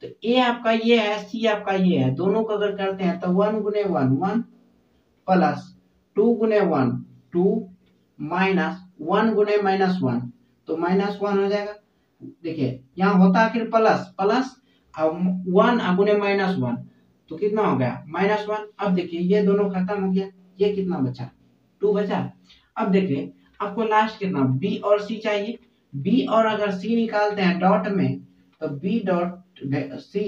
तो ए आपका ये है, सी आपका ये है, दोनों को अगर करते हैं तो 1 गुने 1 1 प्लस 2 गुने 1 2 माइनस 1 गुने -1 तो -1 हो जाएगा। देखिए यहाँ होता आखिर प्लस अब 1 गुने -1 तो कितना हो गया -1। अब देखिए ये दोनों खत्म हो गया, ये कितना बचा 2 बचा। अब देखिए आपको लास्ट कितना बी और सी चाहिए, बी और अगर सी निकालते हैं डॉट में तो बी डॉट सी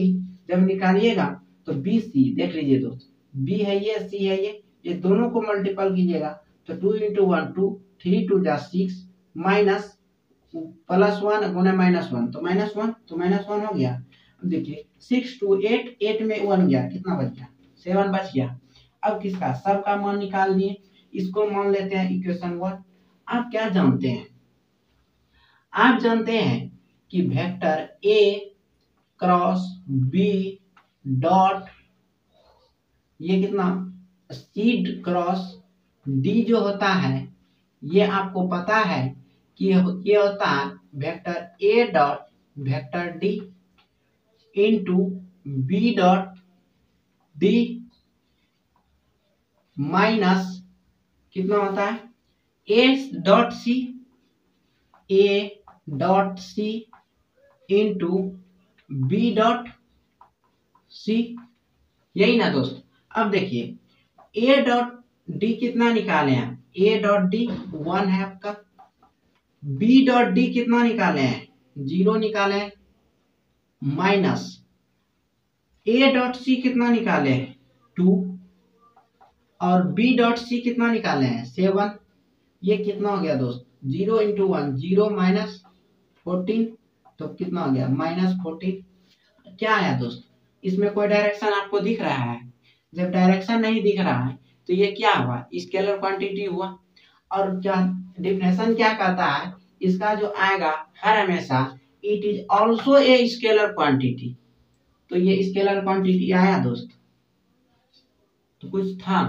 जब निकालिएगा तो बी सी, देख लीजिए दोस्त, बी है ये, सी है ये दोनों को मल्टीपल कीजिएगा तो 2 इंटू 1 2 3 2 जा 6 माइनस +1 गुने -1 तो -1 हो गया। अब देखिए 6 2 8 8 में 1 गया, कितना बच गया 7 बच गया। अब किसका सब का मान निकाल दिए, इसको मान लेते हैं इक्वेशन 1। आप क्या जानते हैं, आप जानते हैं कि vector A cross B dot ये कितना सी क्रॉस डी जो होता है, ये आपको पता है कि ये होता है vector A dot vector D into B dot D minus कितना होता है A dot C into B dot C, यही ना दोस्त। अब देखिए ए डॉट डी कितना निकाले हैं, ए डॉट डी 1 है आपका, बी डॉट डी कितना निकाले हैं 0 निकाले हैं, माइनस ए डॉट सी कितना निकाले हैं 2 और बी डॉट सी कितना निकाले हैं 7। ये कितना हो गया दोस्त 0 इंटू 1 0 माइनस 14 तो कितना हो गया -14। क्या आया दोस्त, इसमें कोई डायरेक्शन आपको दिख रहा है, जब डायरेक्शन नहीं दिख रहा है तो ये क्या हुआ स्केलर क्वांटिटी हुआ। और क्या डेफिनेशन क्या कहता है इसका जो आएगा हर हमेशा it is also a scalar quantity, तो ये स्केलर क्वांटिटी आया दोस्त। तो कुछ था,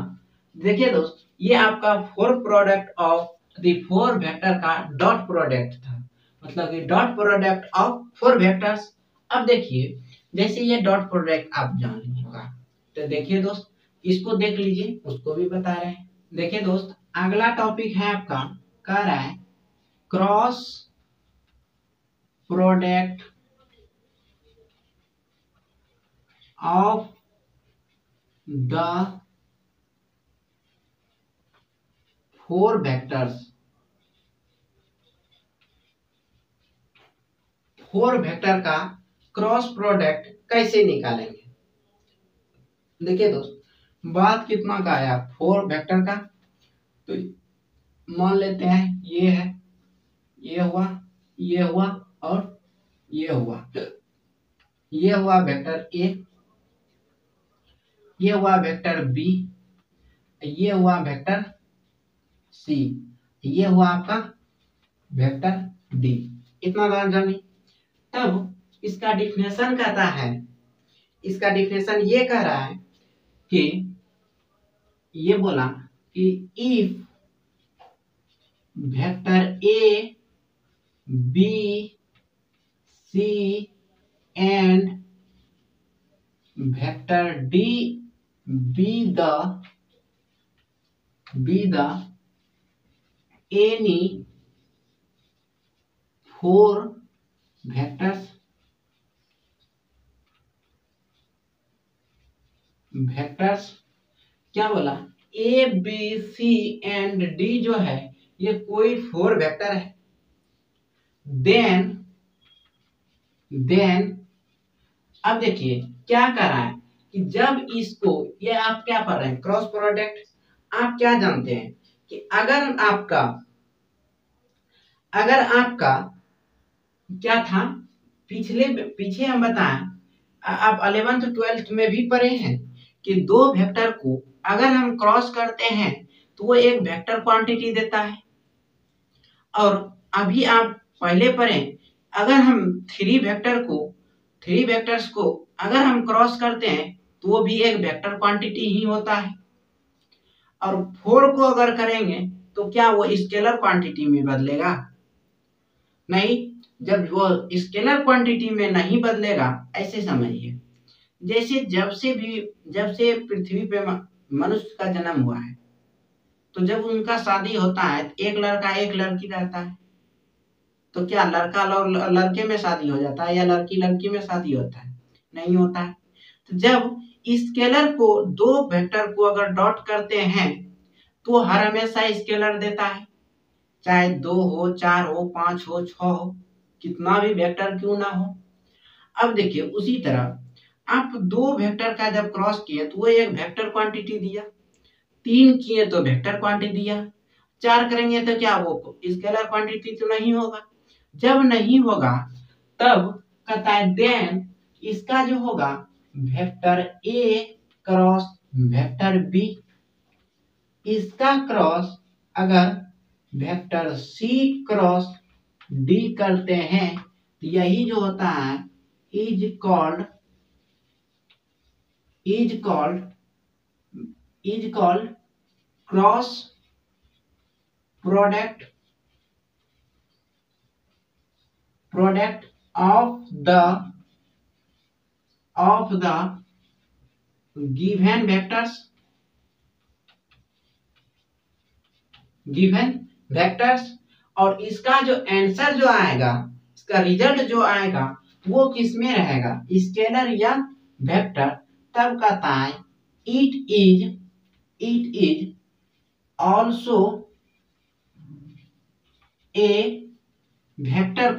देखिए दोस्त ये आपका four product of the four vector का डॉट प्रोडक्ट था, मतलब कि dot product of four vectors. अब देखिए जैसे ये डॉट प्रोडक्ट आप जान लीजिएगा, तो देखिए दोस्त इसको देख लीजिए, उसको भी बता रहे हैं। देखिए दोस्त अगला टॉपिक है आपका, कह रहा है cross product of the four vectors, four vector का क्रॉस प्रोडक्ट कैसे निकालेंगे। देखिए दोस्त बात कितना का आया, फोर वेक्टर का, तो मान लेते हैं ये है, ये हुआ, ये हुआ और ये हुआ, ये हुआ वेक्टर ए, ये हुआ वेक्टर बी, ये हुआ वेक्टर सी, ये हुआ आपका वेक्टर डी। इतना दान जानी। तब इसका डिफिनेशन कहता है, इसका डिफिनेशन ये कह रहा है कि ये बोला कि if vector A B C and vector D be the any four vectors क्या बोला, A B C and D जो है ये कोई फोर वेक्टर है, देन अब देखिए क्या कर रहा है कि जब इसको, ये आप क्या पढ़ रहे हैं क्रॉस प्रोडक्ट, आप क्या जानते हैं कि अगर आपका क्या था, पीछे हम बताएं, आप 11th 12th में भी पढ़े हैं कि दो वेक्टर को अगर हम क्रॉस करते हैं तो वो एक वेक्टर क्वांटिटी देता है। और अभी आप पहले पढ़ें, अगर हम थ्री वेक्टर्स को अगर हम क्रॉस करते हैं तो वो भी एक वेक्टर क्वांटिटी ही होता है। और फोर को अगर करेंगे तो क्या वो स्केलर क्वांटिटी में बदलेगा? नहीं, जब वो स्केलर क्वांटिटी में नहीं बदलेगा, ऐसे समझिए जैसे जब से पृथ्वी पे मनुष्य का जन्म हुआ है, तो जब उनका शादी होता है एक लड़का एक लड़की रहता है, तो क्या लड़का और लड़के में शादी हो जाता है या लड़की लड़की में शादी होता है? नहीं होता है। तो जब स्केलर को दो वेक्टर को अगर डॉट करते हैं तो हर हमेशा स्केलर देता है, चाहे 2 हो, 4 हो, 5 हो, 6 हो, कितना भी वेक्टर क्यों ना हो। अब देखिए उसी तरह आप दो वेक्टर का जब क्रॉस किए तो वो एक वेक्टर क्वांटिटी दिया, 3 किए तो वेक्टर क्वांटिटी दिया, 4 करेंगे तो क्या वो स्केलर क्वांटिटी तो नहीं होगा। जब नहीं होगा तब कहता है देन इसका जो होगा vector A cross vector B, इसका क्रॉस अगर वेक्टर सी क्रॉस डी करते हैं तो यही जो होता है is called cross product of the given vectors. और इसका जो आंसर जो आएगा, इसका रिजल्ट जो आएगा वो किस में रहेगा, स्केलर या वेक्टर। तब कहता है it is also a vector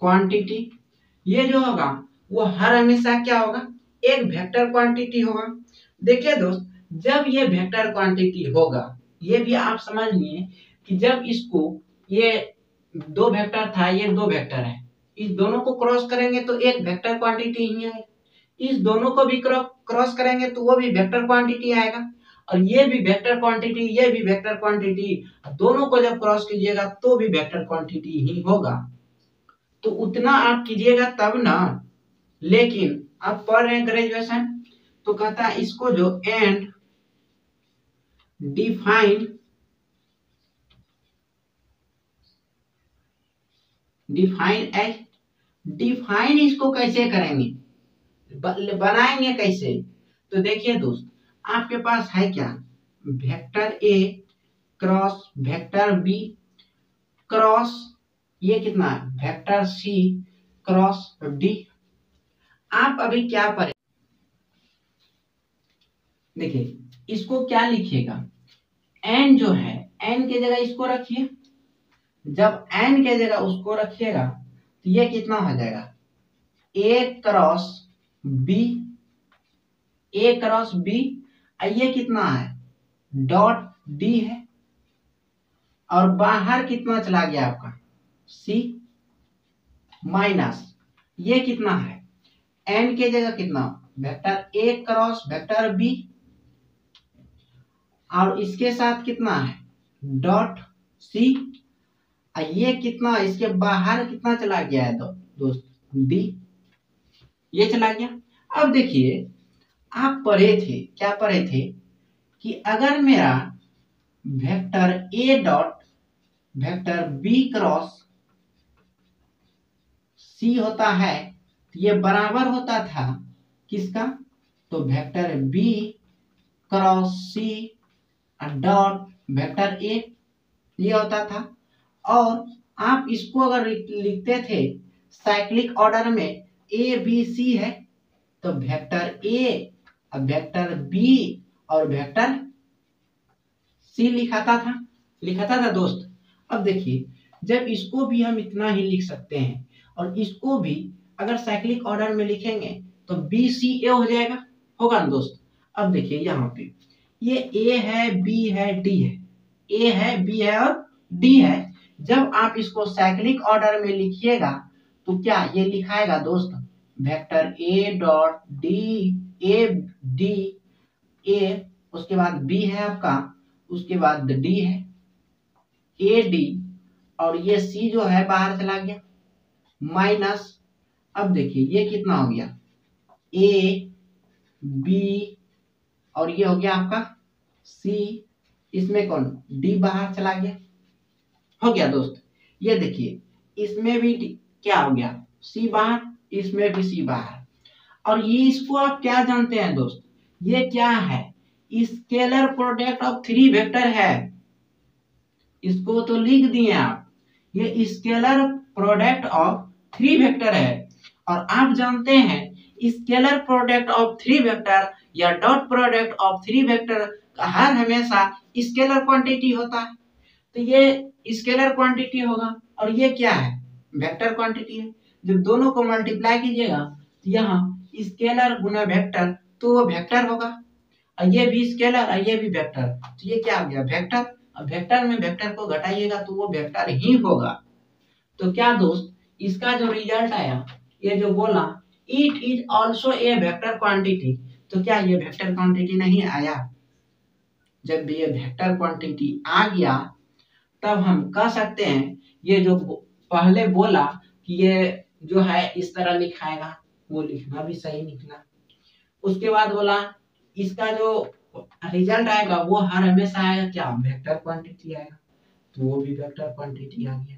quantity. ये जो होगा वो हर हमेशा क्या होगा, एक वेक्टर क्वांटिटी होगा। देखिए दोस्त जब ये वेक्टर क्वांटिटी होगा, ये भी आप समझ लिए कि जब इसको, ये दो वेक्टर था, ये दो वेक्टर है, इस दोनों को क्रॉस करेंगे तो एक वेक्टर क्वांटिटी ही है, इस दोनों को भी क्रॉस करेंगे तो वो भी वेक्टर क्वांटिटी आएगा, और ये भी वेक्टर क्वांटिटी, ये भी वेक्टर क्वांटिटी, दोनों को जब क्रॉस कीजिएगा तो भी वेक्टर क्वांटिटी ही होगा। तो उतना आप कीजिएगा तब ना, लेकिन आप पढ़ रहे हैं ग्रेजुएशन, तो कहता है इसको जो एंड डिफाइन एज, डिफाइन इसको कैसे करेंगे, बनाएंगे कैसे? तो देखिए दोस्त, आपके पास है क्या, vector A cross vector B cross ये कितना है वेक्टर सी क्रॉस डी। आप अभी क्या पढ़े, देखिए इसको क्या लिखिएगा, एन जो है एन के जगह इसको रखिए, जब एन के जगह उसको रखिएगा तो ये कितना हो जाएगा, ए क्रॉस बी, ए क्रॉस बी, ये कितना है डॉट डी है, और बाहर कितना चला गया आपका सी, माइनस ये कितना है एन के जगह कितना vector A cross vector B, और इसके साथ कितना है डॉट सी, ये कितना इसके बाहर कितना चला गया है दोस्त डी, ये चला गया। अब देखिए आप पढ़े थे, क्या पढ़े थे कि अगर मेरा vector A dot vector B cross C होता है तो ये बराबर होता था किसका, तो vector B cross C dot vector A, ये होता था। और आप इसको अगर लिखते थे साइक्लिक ऑर्डर में ए बी सी है, तो वेक्टर ए वेक्टर बी और वेक्टर सी लिखाता था दोस्त। अब देखिए जब इसको भी हम इतना ही लिख सकते हैं और इसको भी अगर साइक्लिक ऑर्डर में लिखेंगे तो बी सी ए हो जाएगा, होगा ना दोस्त। अब देखिए यहाँ पे ये ए है बी है डी है, ए है बी है और डी है, जब आप इसको साइक्लिक ऑर्डर में लिखिएगा तो क्या ये लिखाएगा दोस्त vector A dot D A D A, उसके बाद बी है आपका, उसके बाद डी है ए डी, और ये सी जो है बाहर चला गया माइनस, अब देखिए ये कितना हो गया ए बी और ये हो गया आपका सी, इसमें कौन डी बाहर चला गया, हो गया दोस्त। ये देखिए इसमें भी क्या हो गया सी बाहर, इसमें भी सी बाहर। और ये इसको आप क्या जानते हैं दोस्त, ये क्या है scalar product of three vector है, इसको तो लिख दिए आप, ये scalar product of three vector है। और आप जानते हैं scalar product of three vector या dot product of three vector हर हमेशा स्केलर क्वांटिटी होता है, तो ये स्केलर क्वांटिटी होगा। और ये क्या है वेक्टर क्वांटिटी है, जब दोनों को मल्टीप्लाई कीजिएगा तो यहाँ स्केलर गुना वेक्टर तो वो वेक्टर होगा, और ये भी स्केलर और ये भी वेक्टर, तो ये क्या हो गया वेक्टर। अब वेक्टर में वेक्टर को घटाइएगा तो वो वेक्टर ही होगा। तो क्या दोस्त इसका जो रिजल्ट आया, ये जो बोला it is also a vector quantity, तो क्या ये वेक्टर क्वांटिटी नहीं आया? जब ये वेक्टर क्वांटिटी आ गया तब हम कह सकते हैं ये जो पहले बोला कि ये जो है इस तरह लिखाएगा, वो लिखना भी सही निकला। उसके बाद बोला इसका जो रिजल्ट आएगा वो हर हमेशा आएगा क्या वेक्टर क्वांटिटी आएगा, तो वो भी वेक्टर क्वांटिटी आ गया।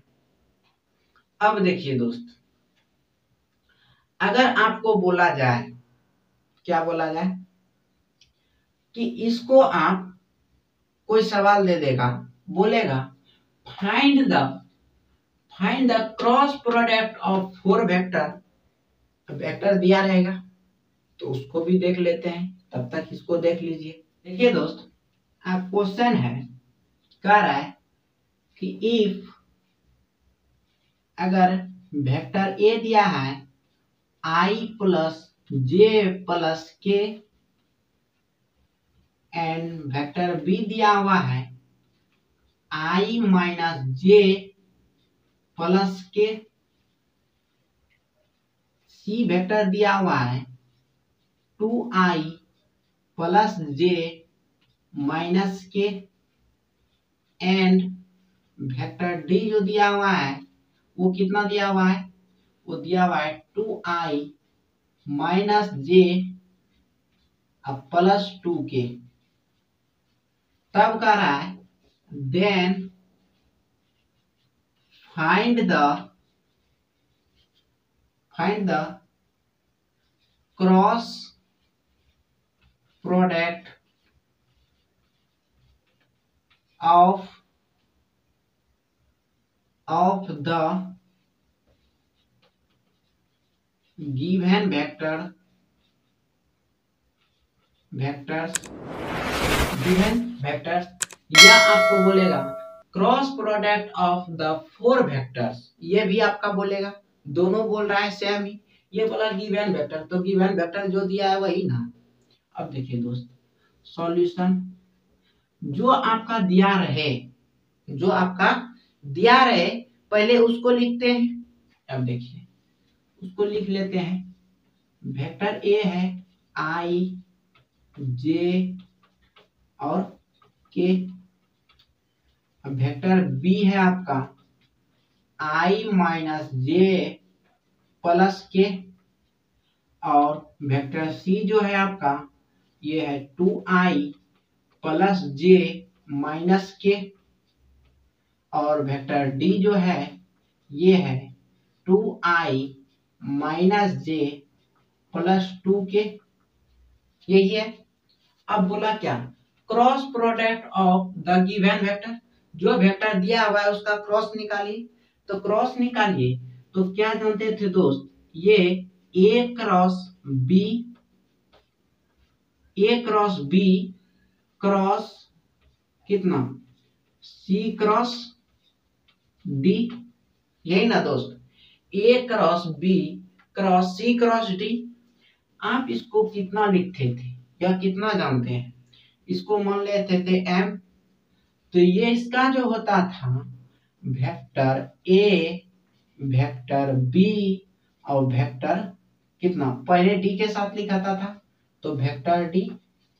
अब देखिए दोस्त, अगर आपको बोला जाए, क्या बोला जाए कि इसको आप कोई सवाल दे देगा, बोलेगा find the cross product of four vector, vector दिया रहेगा तो उसको भी देख लेते हैं, तब तक इसको देख लीजिए। देखिए दोस्त, आप क्वेश्चन है कह रहा है कि इफ अगर वेक्टर ए दिया है i plus J plus K and vector B दिया हुआ है i माइनस जे प्लस के, सी वेक्टर दिया हुआ है 2i plus J minus K, and vector D जो दिया हुआ है वो कितना दिया हुआ है, वो दिया हुआ है 2i माइनस जे अब प्लस 2k, तब कह रहा है then find the cross product of the given vectors या आपको बोलेगा cross product of the 4 vectors, ये भी आपका बोलेगा। दोनों बोल रहा है सेम ही। ये बोला गिवन वेक्टर, तो गिवन वेक्टर जो दिया है वही ना। अब देखिए दोस्त, सॉल्यूशन जो आपका दिया रहे पहले उसको लिखते हैं। अब देखिए उसको लिख लेते हैं। वेक्टर ए है आई जे और के। अब वेक्टर बी है आपका आई माइनस जे प्लस के, और वेक्टर सी जो है आपका ये है 2i प्लस जे माइनस के, और वेक्टर डी जो है ये है 2i माइनस जे प्लस 2k, यही है। अब बोला क्या, cross product of the given vector, जो वेक्टर दिया हुआ है उसका क्रॉस निकालिए। तो क्रॉस निकालिए तो क्या जानते थे दोस्त, ये ए क्रॉस बी क्रॉस कितना सी क्रॉस डी, यही ना दोस्त, ए cross B cross C cross D. आप इसको कितना लिखते थे या कितना जानते हैं, इसको मान लेते थे m। तो ये इसका जो होता था वेक्टर ए वेक्टर बी और वेक्टर कितना, पहले डी के साथ लिखाता था तो वेक्टर डी,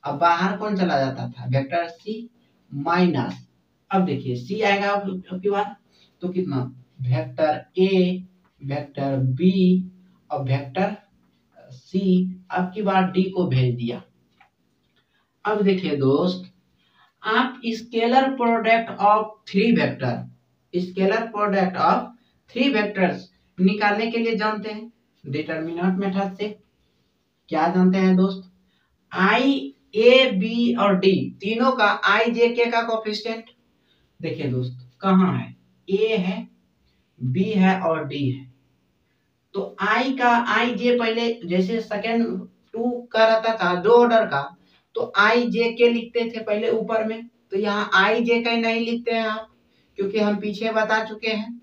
अब बाहर कौन चला जाता था वेक्टर सी माइनस, अब देखिए सी आएगा अब की बार, तो कितना वेक्टर ए वेक्टर बी और वेक्टर सी, अब की बार डी को भेज दिया। अब देखिए दोस्त, आप स्केलर प्रोडक्ट ऑफ 3 वेक्टर्स निकालने के लिए जानते हैं डिटरमिनेंट मेथड से। क्या जानते हैं दोस्त, आई ए बी और डी तीनों का आई जे के का कोफिशिएंट। देखिए दोस्त कहाँ है, ए है बी है और डी है। तो आई जे पहले जैसे सेकंड 2 का रहता था 2 ऑर्डर का, तो आई जे के लिखते थे पहले ऊपर में, तो यहाँ आई जे के नहीं लिखते हैं आप, क्योंकि हम पीछे बता चुके हैं।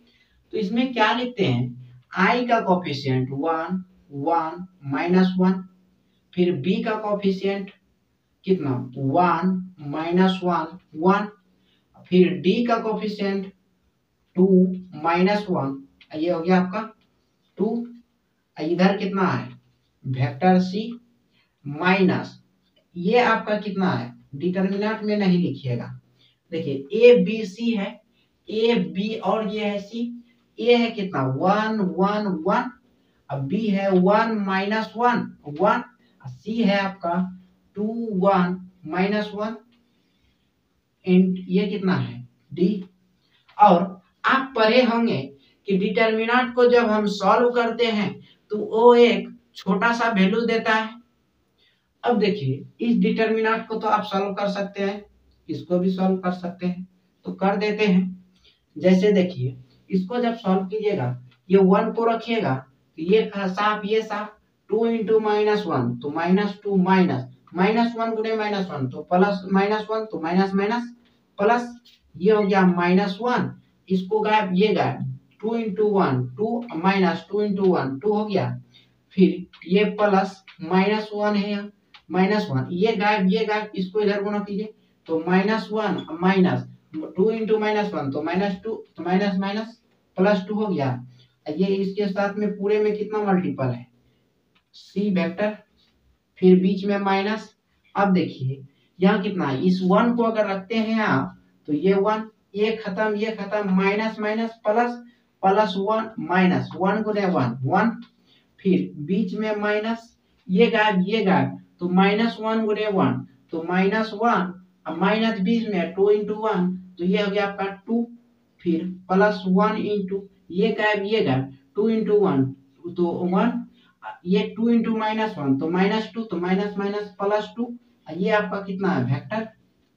तो इसमें क्या लिखते हैं, आई का कोफिशिएंट 1 1 माइनस 1, फिर बी का कोफिशिएंट कितना 1 माइनस 1 1, फिर डी का कोफिशिएंट 2 माइनस 1, ये हो गया आपका 2। इधर कितना है वेक्टर सी माइनस, ये आपका कितना है डिटरमिनेंट में नहीं लिखिएगा। देखिए ए बी सी है, ए बी और ये है सी। ए है कितना 1 1 1, अब बी है 1 माइनस 1 1, सी है आपका 2 1 माइनस 1, एंड ये कितना है डी। और आप पढ़े होंगे कि डिटरमिनेंट को जब हम सॉल्व करते हैं तो वो एक छोटा सा वैल्यू देता है। अब देखिए इस डिटरमिनेंट को तो आप सॉल्व कर सकते हैं, इसको भी सॉल्व कर सकते हैं, तो कर देते हैं। जैसे देखिए इसको जब सॉल्व कीजिएगा, ये 1 को रखिएगा तो ये साफ 2 इंटू माइनस 1 तो माइनस 2 माइनस 1 गुणे माइनस 1 तो प्लस माइनस 1 तो माइनस माइनस प्लस, ये हो गया माइनस 1, इसको गायब ये गायब, 2 इंटू 1 2 माइनस 2 इंटू 1 2 हो गया, फिर ये प्लस माइनस 1 है यहाँ माइनस 1, ये गायब, इसको इधर गुणा कीजिए तो माइनस 1 माइनस 2 इंटू माइनस 1 तो माइनस 2 तो माइनस माइनस प्लस 2 हो गया। ये इसके साथ में पूरे में कितना मल्टीपल है सी वेक्टर, फिर बीच में माइनस। अब देखिए यहाँ कितना, इस 1 को अगर रखते हैं आप तो ये 1 ये खत्म minus minus plus plus 1 minus 1 गुने 1 1, फिर बीच में माइनस, ये गायब, तो -1 गुणे 1 तो -1, अब माइनस बीच में 2 इंटू 1 तो ये हो गया आपका 2, फिर +1 इंटू ये गायब 2 इंटू 1 तो 1, ये 2 इंटू -1 तो -2 तो माइनस माइनस +2, ये आपका कितना है वेक्टर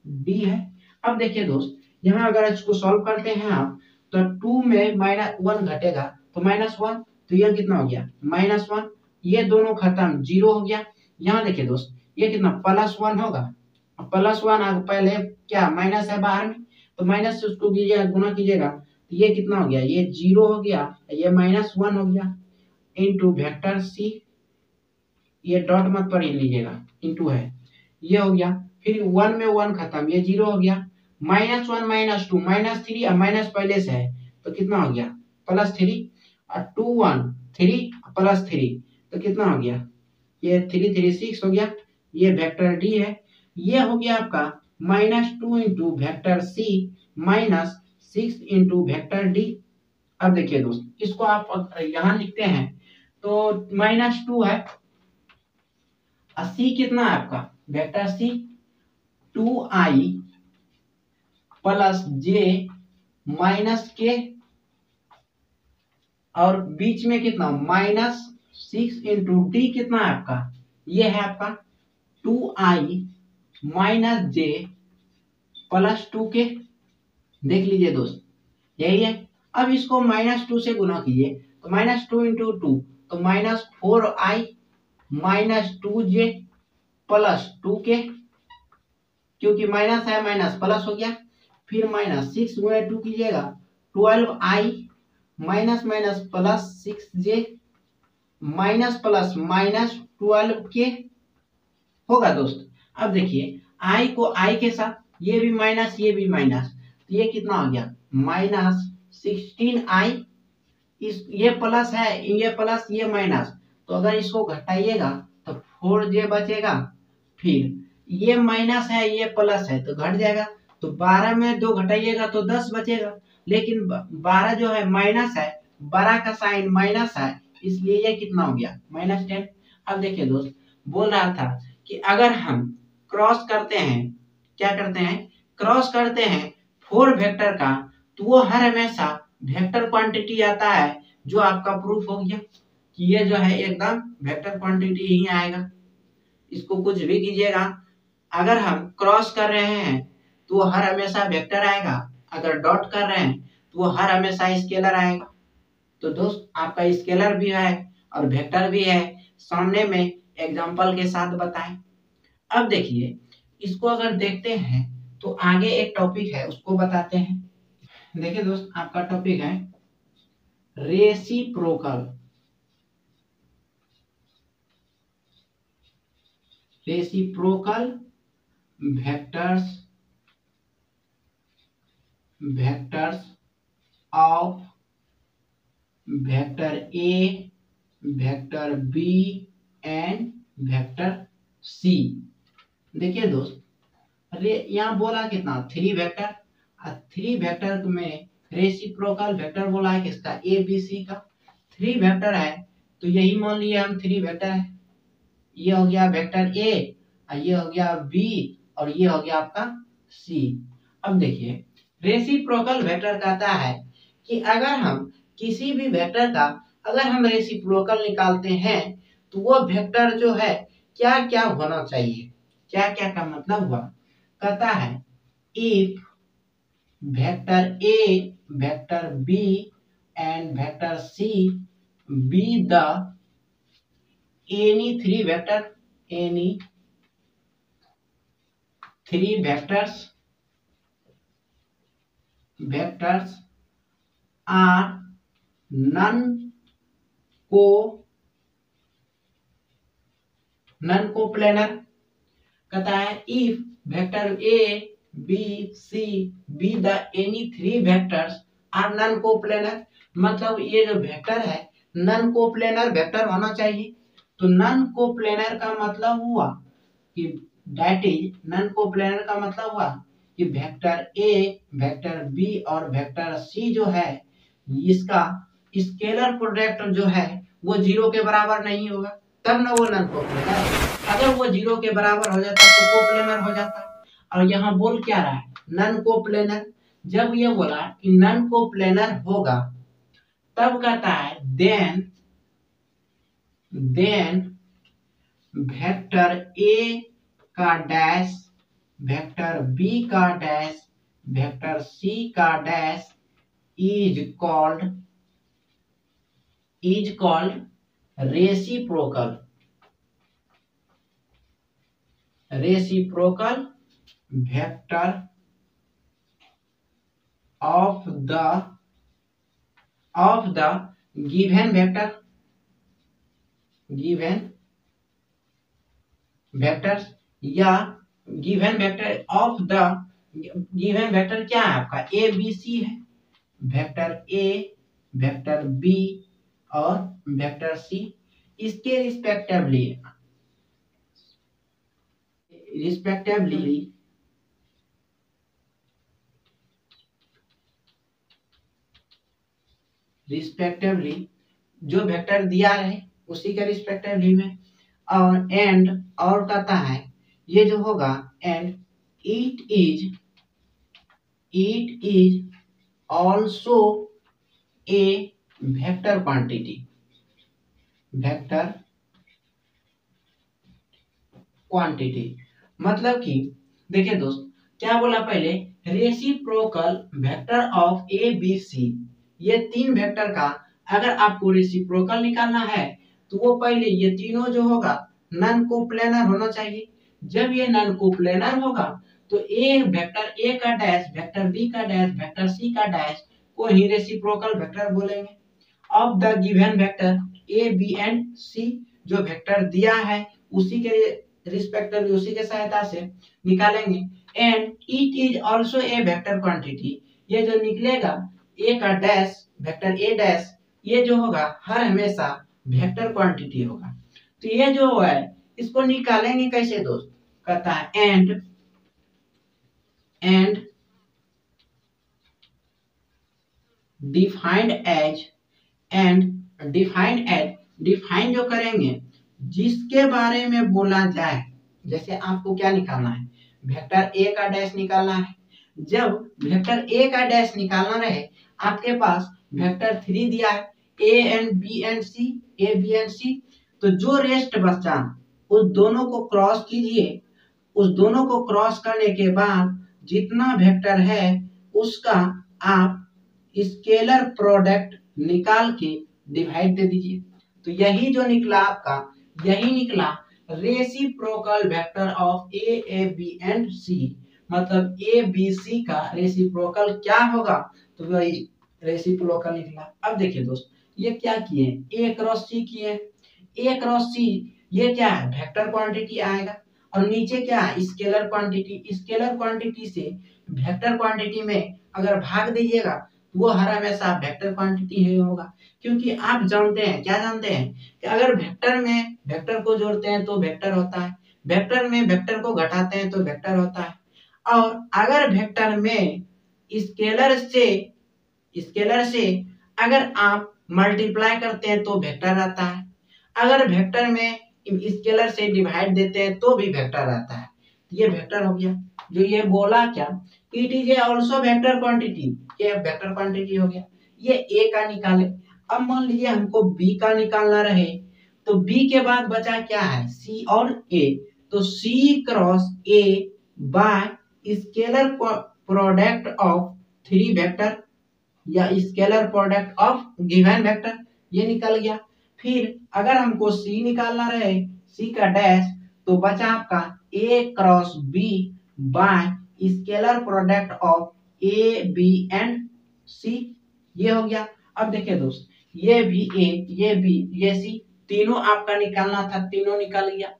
डी है। अब देखिए दोस्त, यहाँ अगर इसको सॉल्व करते हैं आप तो 2 में -1 घटेगा तो -1, तो ये कितना हो गया -1, ये दोनों खत्म 0 हो गया। यहाँ देखिए दोस्त, ये कितना +1 होगा, +1 पहले क्या माइनस है बाहर में, तो माइनस से उसको कीजिएगा गुना कीजिएगा तो ये कितना हो गया, ये 0 हो गया, ये -1 हो गया इंटू वेक्टर सी, ये डॉट मत पढ़ लीजिएगा इंटू है, ये हो गया। फिर 1 में 1 खत्म, ये 0 हो गया, -1 -2 -3 और माइनस पहले से है तो कितना हो गया +3 और 2 1 3 +3 तो कितना हो गया, ये 3 3 6 हो गया, ये वेक्टर डी है। ये हो गया आपका -2 into vector C -6 into vector D. अब देखिए दोस्त, इसको आप यहाँ लिखते हैं तो -2 है, सी कितना है आपका वेक्टर सी 2i प्लस जे माइनस के, और बीच में कितना -6 इंटू डी कितना है आपका, ये है आपका 2i माइनस जे प्लस 2 के, देख लीजिए दोस्त यही है। अब इसको -2 से गुना कीजिए तो -2 इंटू 2 तो -4i माइनस 2j प्लस 2 के, क्योंकि माइनस है माइनस प्लस हो गया, फिर -6 गुणे 2 कीजिएगा 12i minus minus plus 6j minus plus minus 12 के होगा दोस्त। अब देखिए i को i के साथ, ये भी माइनस ये भी माइनस, तो ये कितना हो गया -16i, इस ये प्लस है ये प्लस ये माइनस, तो अगर इसको घटाइएगा तो 4j बचेगा, फिर ये माइनस है ये प्लस है तो घट जाएगा, तो 12 में 2 घटाइएगा तो 10 बचेगा, लेकिन 12 जो है माइनस है, 12 का साइन माइनस है, इसलिए ये कितना हो गया -10। अब देखिए दोस्त, बोल रहा था कि अगर हम क्रॉस करते हैं, क्या करते हैं क्रॉस करते हैं 4 वेक्टर का, तो वो हर हमेशा वेक्टर क्वांटिटी आता है, जो आपका प्रूफ हो गया कि ये जो है एकदम वेक्टर क्वांटिटी ही आएगा। इसको कुछ भी कीजिएगा, अगर हम क्रॉस कर रहे हैं तो वो हर हमेशा वेक्टर आएगा, अगर डॉट कर रहे हैं तो वो हर हमेशा स्केलर आएगा। तो दोस्त आपका स्केलर भी है और वेक्टर भी है, सामने में एग्जांपल के साथ बताएं। अब देखिए, इसको अगर देखते हैं तो आगे एक टॉपिक है उसको बताते हैं। देखिए दोस्त, आपका टॉपिक है reciprocal. Reciprocal vectors of vector A, vector B and vector C. देखिए दोस्त, यहाँ बोला कितना 3 वेक्टर, 3 वेक्टर में रेसिप्रोकल वेक्टर बोला है किसका ए बी सी का, 3 वेक्टर है तो यही मान लिए हम 3 वेक्टर है, ये हो गया वेक्टर ए, ये हो गया बी और ये हो गया आपका सी। अब देखिए, रेसिप्रोकल वेक्टर कहता है कि अगर हम किसी भी वेक्टर का अगर हम रेसिप्रोकल निकालते हैं तो वो वेक्टर जो है क्या क्या होना चाहिए, क्या क्या का मतलब हुआ, कहता है if vector A, vector B and vector C be the any 3 vectors are non-coplanar। कहता है if vector a b c b the any 3 vectors are non-coplanar, मतलब ये जो वेक्टर है नन कोप्लेनर वेक्टर होना चाहिए। तो नन कोप्लेनर का मतलब हुआ कि दैट इज नन कोप्लेनर का मतलब हुआ कि वेक्टर ए, वेक्टर बी और वेक्टर सी जो है इसका स्केलर प्रोडक्ट जो है वो 0 के बराबर नहीं होगा, तब ना वो नन कोप्लेनर। अगर वो 0 के बराबर हो जाता तो कोप्लेनर हो जाता। और यहाँ बोल क्या रहा है, नन कोप्लेनर। जब ये बोला कि नन कोप्लेनर होगा, तब कहता है देन वेक्टर ए का डैश, वेक्टर बी का डैश, वेक्टर सी का dash is called reciprocal vector of the given vectors, या given vector of the given vector क्या है आपका, ए बी सी है। वेक्टर ए, वेक्टर बी और vector C, इसके रिस्पेक्टिवली जो वेक्टर दिया है उसी के रिस्पेक्टिवली में, और एंड और कहता है ये जो होगा, and it is also a vector quantity मतलब कि देखिए दोस्त, क्या बोला पहले, reciprocal vector of A B C, ये तीन वेक्टर का अगर आपको रेसिप्रोकल निकालना है तो वो पहले ये तीनों जो होगा नन कोप्लेनर होना चाहिए। जब ये नन कोप्लेनर होगा तो ए वेक्टर ए का डैश, वेक्टर बी का डैश, वेक्टर सी का डैश को ही रेसिप्रोकल वेक्टर बोलेंगे। Of the given vector A B and C, जो वेक्टर दिया है उसी के रिस्पेक्टिवली उसी के सहायता से निकालेंगे। And it is also a vector quantity, ये जो निकलेगा ए का डैश, वेक्टर ए डैश, ये जो होगा हर हमेशा वेक्टर क्वांटिटी होगा। तो ये जो है इसको निकालेंगे कैसे दोस्त, कहता है एंड डिफाइंड जो करेंगे जिसके बारे में बोला जाए। जैसे आपको क्या निकालना है, वेक्टर ए का डैश निकालना है। जब वेक्टर ए का डैश निकालना रहे, आपके पास वेक्टर 3 दिया है, ए एंड बी एंड सी, तो जो रेस्ट बचा उस दोनों को क्रॉस कीजिए। उस दोनों को क्रॉस करने के बाद जितना वेक्टर है उसका आप स्केलर प्रोडक्ट निकाल के डिवाइड दे दीजिए। तो यही जो निकला आपका, यही निकला reciprocal vector of A B and C. मतलब ए बी सी का रेसिप्रोकल क्या होगा, तो वही रेसिप्रोकल निकला। अब देखिए दोस्त, ये क्या किए, ए क्रॉस सी किए। ए क्रॉस सी ये क्या है, वेक्टर क्वांटिटी आएगा, और नीचे क्या है, स्केलर क्वांटिटी। स्केलर क्वांटिटी से वेक्टर क्वांटिटी में अगर भाग दीजिएगा वो हर हमेशा वेक्टर क्वांटिटी ही होगा। क्योंकि आप जानते हैं, क्या जानते हैं, कि अगर वेक्टर में वेक्टर को जोड़ते हैं तो वेक्टर होता है, वेक्टर में वेक्टर को घटाते हैं तो वेक्टर होता है, और अगर वेक्टर में स्केलर से अगर आप मल्टीप्लाई करते हैं तो वेक्टर आता है, अगर वेक्टर में स्केलर से डिवाइड देते हैं तो भी वेक्टर आता है। ये वेक्टर हो गया। जो ये बोला क्या, it is also vector quantity, ये वेक्टर क्वांटिटी हो गया। ये ए का निकाले। अब मान लीजिए हमको बी का निकालना रहे, तो बी के बाद बचा क्या है, सी और ए। तो C cross A by scalar product of 3 vector या scalar product of given vector, ये निकल गया। फिर अगर हमको सी निकालना रहे, सी का डैश, तो बचा आपका A cross B by scalar product of A B and C, ये हो गया। अब देखिए दोस्त, ये भी ए, ये बी, ये सी, तीनों आपका निकालना था, तीनों निकल गया।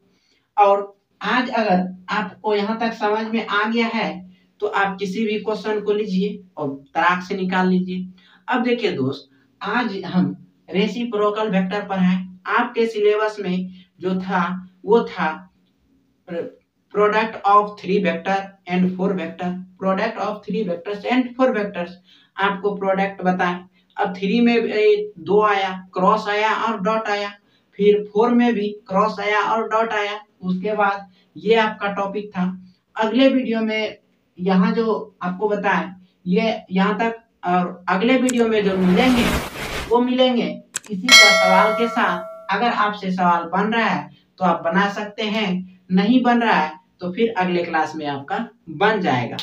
और आज अगर आपको यहाँ तक समझ में आ गया है तो आप किसी भी क्वेश्चन को लीजिए और तराक से निकाल लीजिए। अब देखिए दोस्त, आज हम रेसिप्रोकल वेक्टर पर हैं। आपके सिलेबस में जो था वो था product of 3 vector and 4 vector. Product of 3 vectors and 4 vectors, आपको प्रोडक्ट बताएं, अब 3 में 2 आया, क्रॉस आया और डॉट आया, फिर 4 में भी क्रॉस आया और डॉट आया। उसके बाद ये आपका टॉपिक था। अगले वीडियो में यहाँ जो आपको बताएं ये यहाँ तक, और अगले वीडियो में जो मिलेंगे वो मिलेंगे इसी का सवाल के साथ। अगर आपसे सवाल बन रहा है तो आप बना सकते हैं, नहीं बन रहा है तो फिर अगले क्लास में आपका बन जाएगा।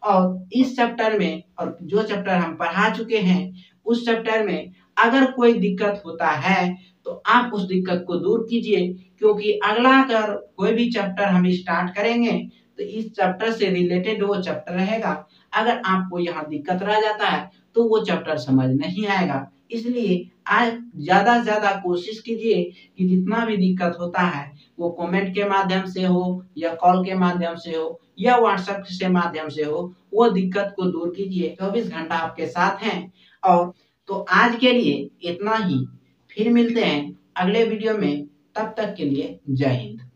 और इस चैप्टर में और जो चैप्टर हम पढ़ा चुके हैं उस चैप्टर में अगर कोई दिक्कत होता है तो आप उस दिक्कत को दूर कीजिए, क्योंकि अगला अगर कोई भी चैप्टर हम स्टार्ट करेंगे तो इस चैप्टर से रिलेटेड वो चैप्टर रहेगा। अगर आपको यहाँ दिक्कत रह जाता है तो वो चैप्टर समझ नहीं आएगा। इसलिए आज ज्यादा से ज्यादा कोशिश कीजिए कि जितना भी दिक्कत होता है वो कमेंट के माध्यम से हो या कॉल के माध्यम से हो या व्हाट्सएप के माध्यम से हो, वो दिक्कत को दूर कीजिए। 24 घंटा आपके साथ हैं। और तो आज के लिए इतना ही, फिर मिलते हैं अगले वीडियो में। तब तक के लिए जय हिंद।